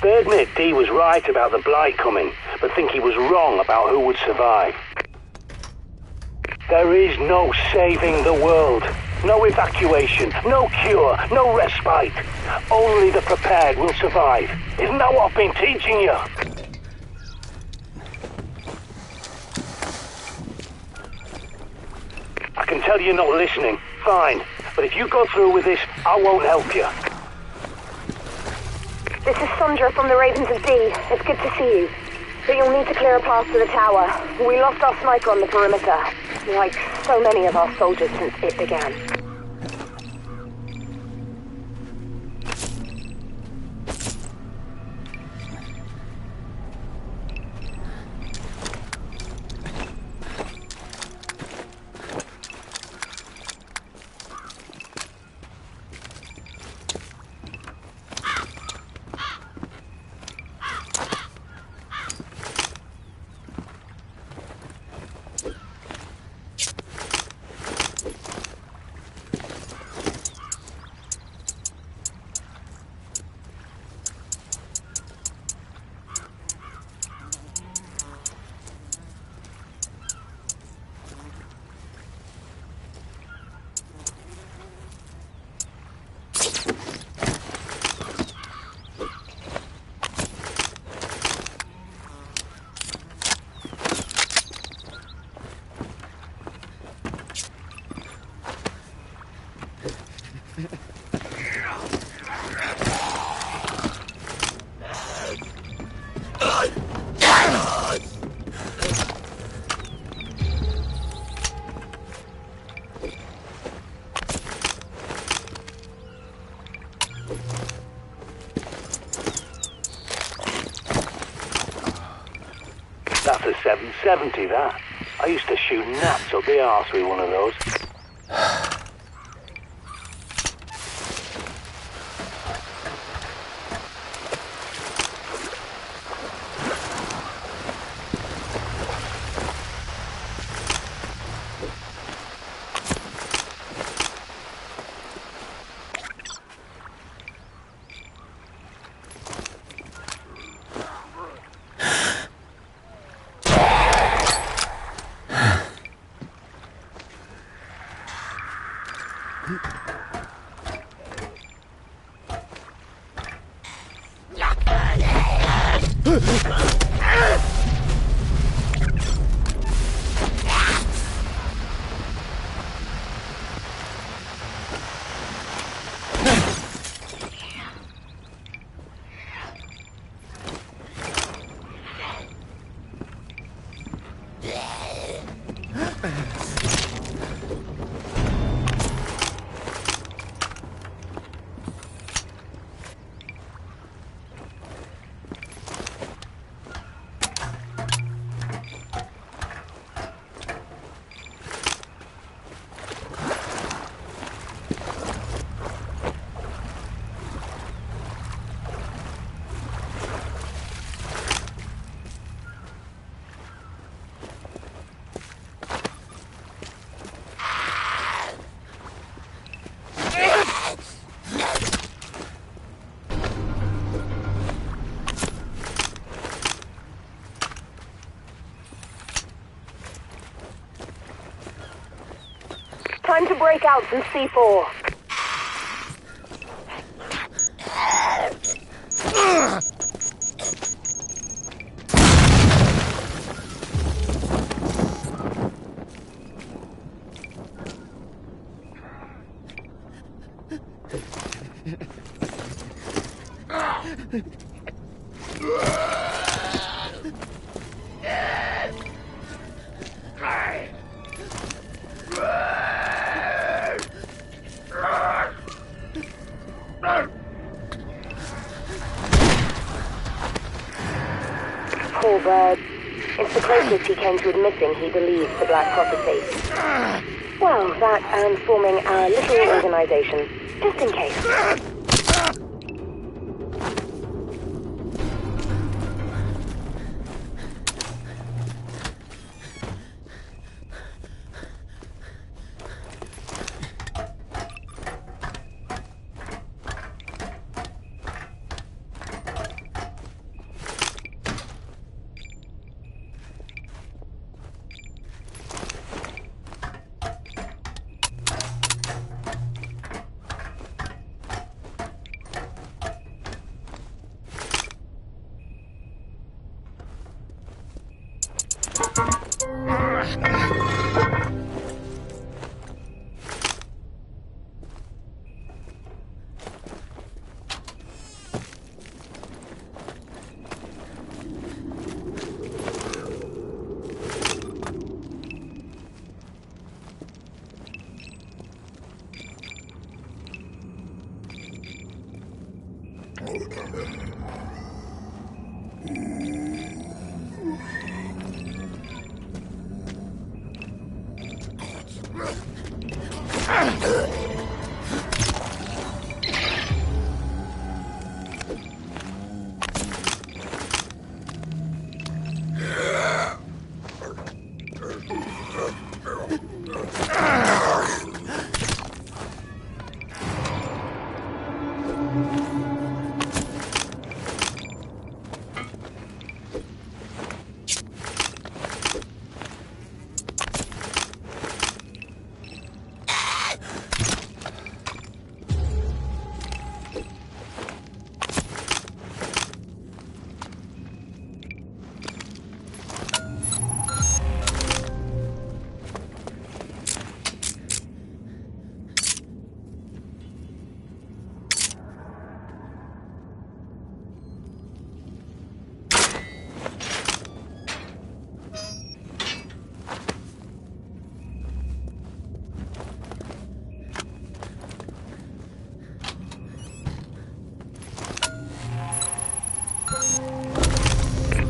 S4: They admit D was right about the Blight coming, but think he was wrong about who would survive. There is no saving the world. No evacuation, no cure, no respite. Only the prepared will survive. Isn't that what I've been teaching you? I can tell you're not listening. Fine. But if you go through with this, I won't help you.
S6: This is Sandra from the Ravens of D. It's good to see you. But you'll need to clear a path to the tower. We lost our sniper on the perimeter, like so many of our soldiers since it began.
S4: That's a 770, that. I used to shoot gnats up the arse with one of those.
S6: Time to break out some C4. Poor bird. It's the closest he came to admitting he believes the Black Prophecy. Well, that and forming a little organization, just in case.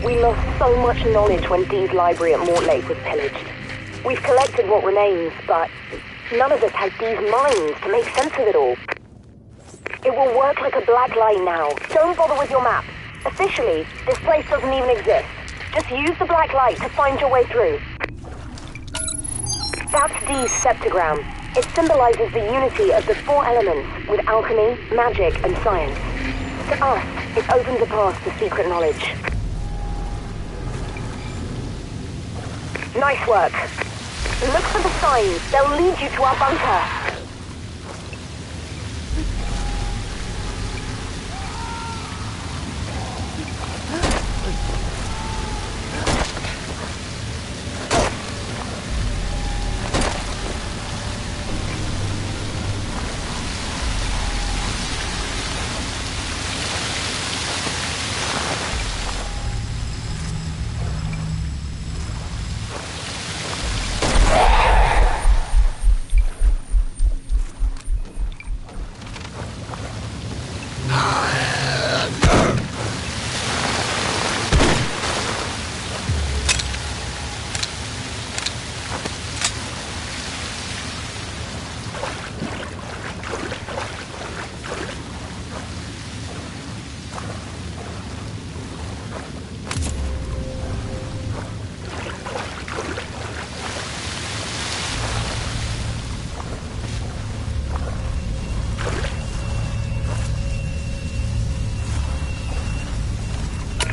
S6: We lost so much knowledge when Dee's library at Mortlake was pillaged. We've collected what remains, but none of us has Dee's minds to make sense of it all. It will work like a black light now. Don't bother with your map. Officially, this place doesn't even exist. Just use the black light to find your way through. That's Dee's septagram. It symbolizes the unity of the four elements with alchemy, magic, and science. To us, it opens a path to secret knowledge. Nice work. Look for the signs. They'll lead you to our bunker.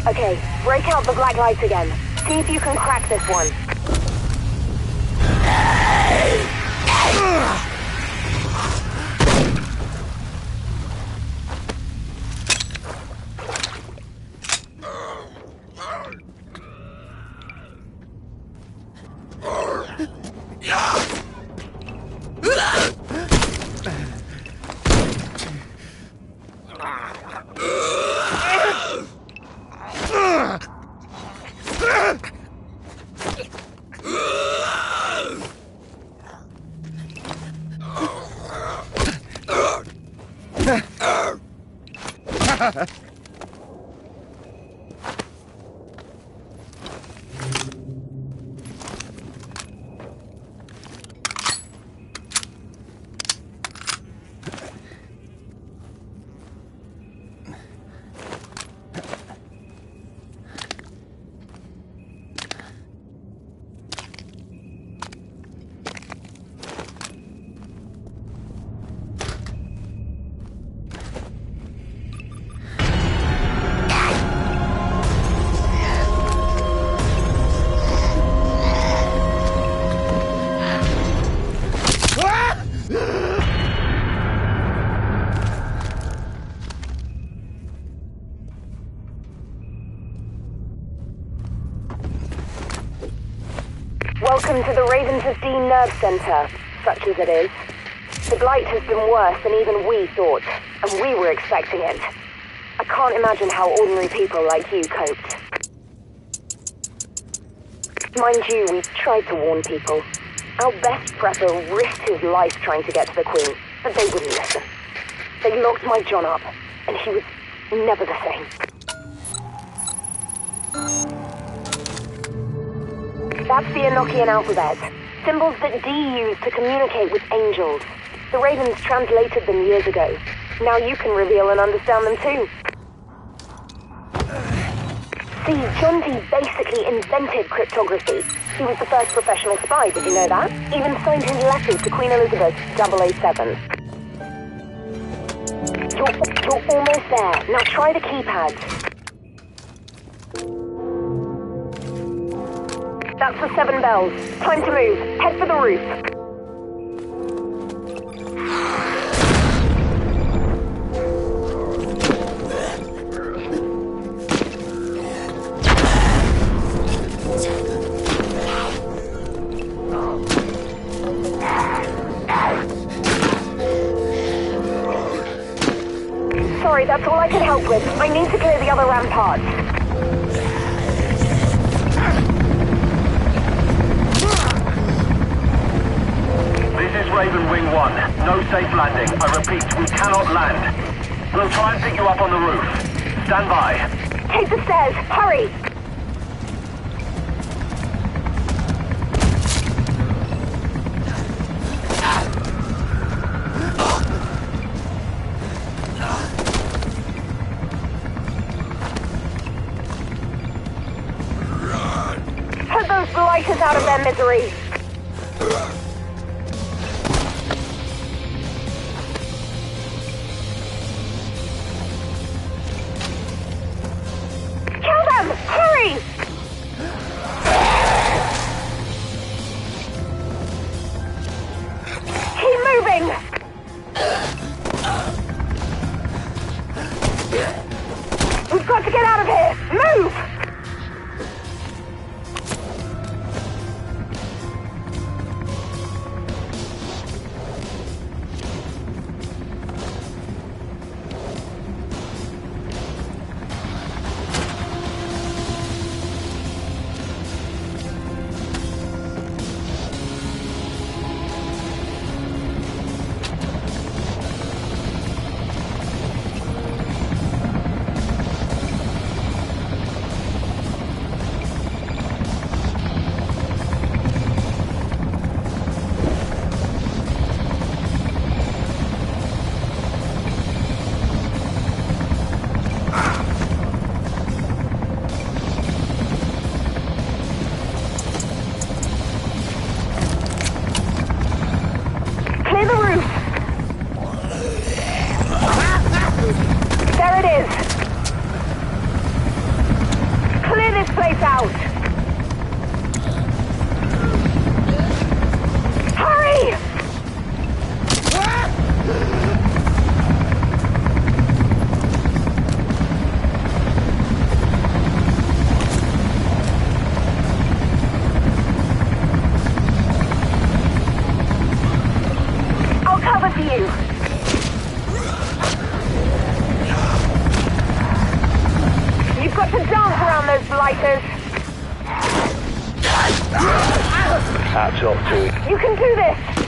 S6: Okay, break out the black lights again. See if you can crack this one. Welcome to the Ravens of D Nerve Center, such as it is. The blight has been worse than even we thought, and we were expecting it. I can't imagine how ordinary people like you coped. Mind you, we tried to warn people. Our best prepper risked his life trying to get to the Queen, but they wouldn't listen. They locked my John up, and he was never the same. That's the Enochian alphabet, symbols that D used to communicate with angels. The Ravens translated them years ago. Now you can reveal and understand them too. See, John D basically invented cryptography. He was the first professional spy, did you know that? Even signed his letters to Queen Elizabeth, 007. You're almost there. Now try the keypads. That's the 7 bells. Time to move. Head for the roof. Sorry, that's all I could help with. I need to clear the other ramparts.
S4: This is Raven Wing 1. No safe landing. I repeat, we cannot land. We'll try and pick you up on the roof. Stand by.
S6: Take the stairs. Hurry! Put those blighters out of their misery. Hurry! Keep moving! We've got to get out of here! Move!
S4: Hats off to you.
S6: You can do this!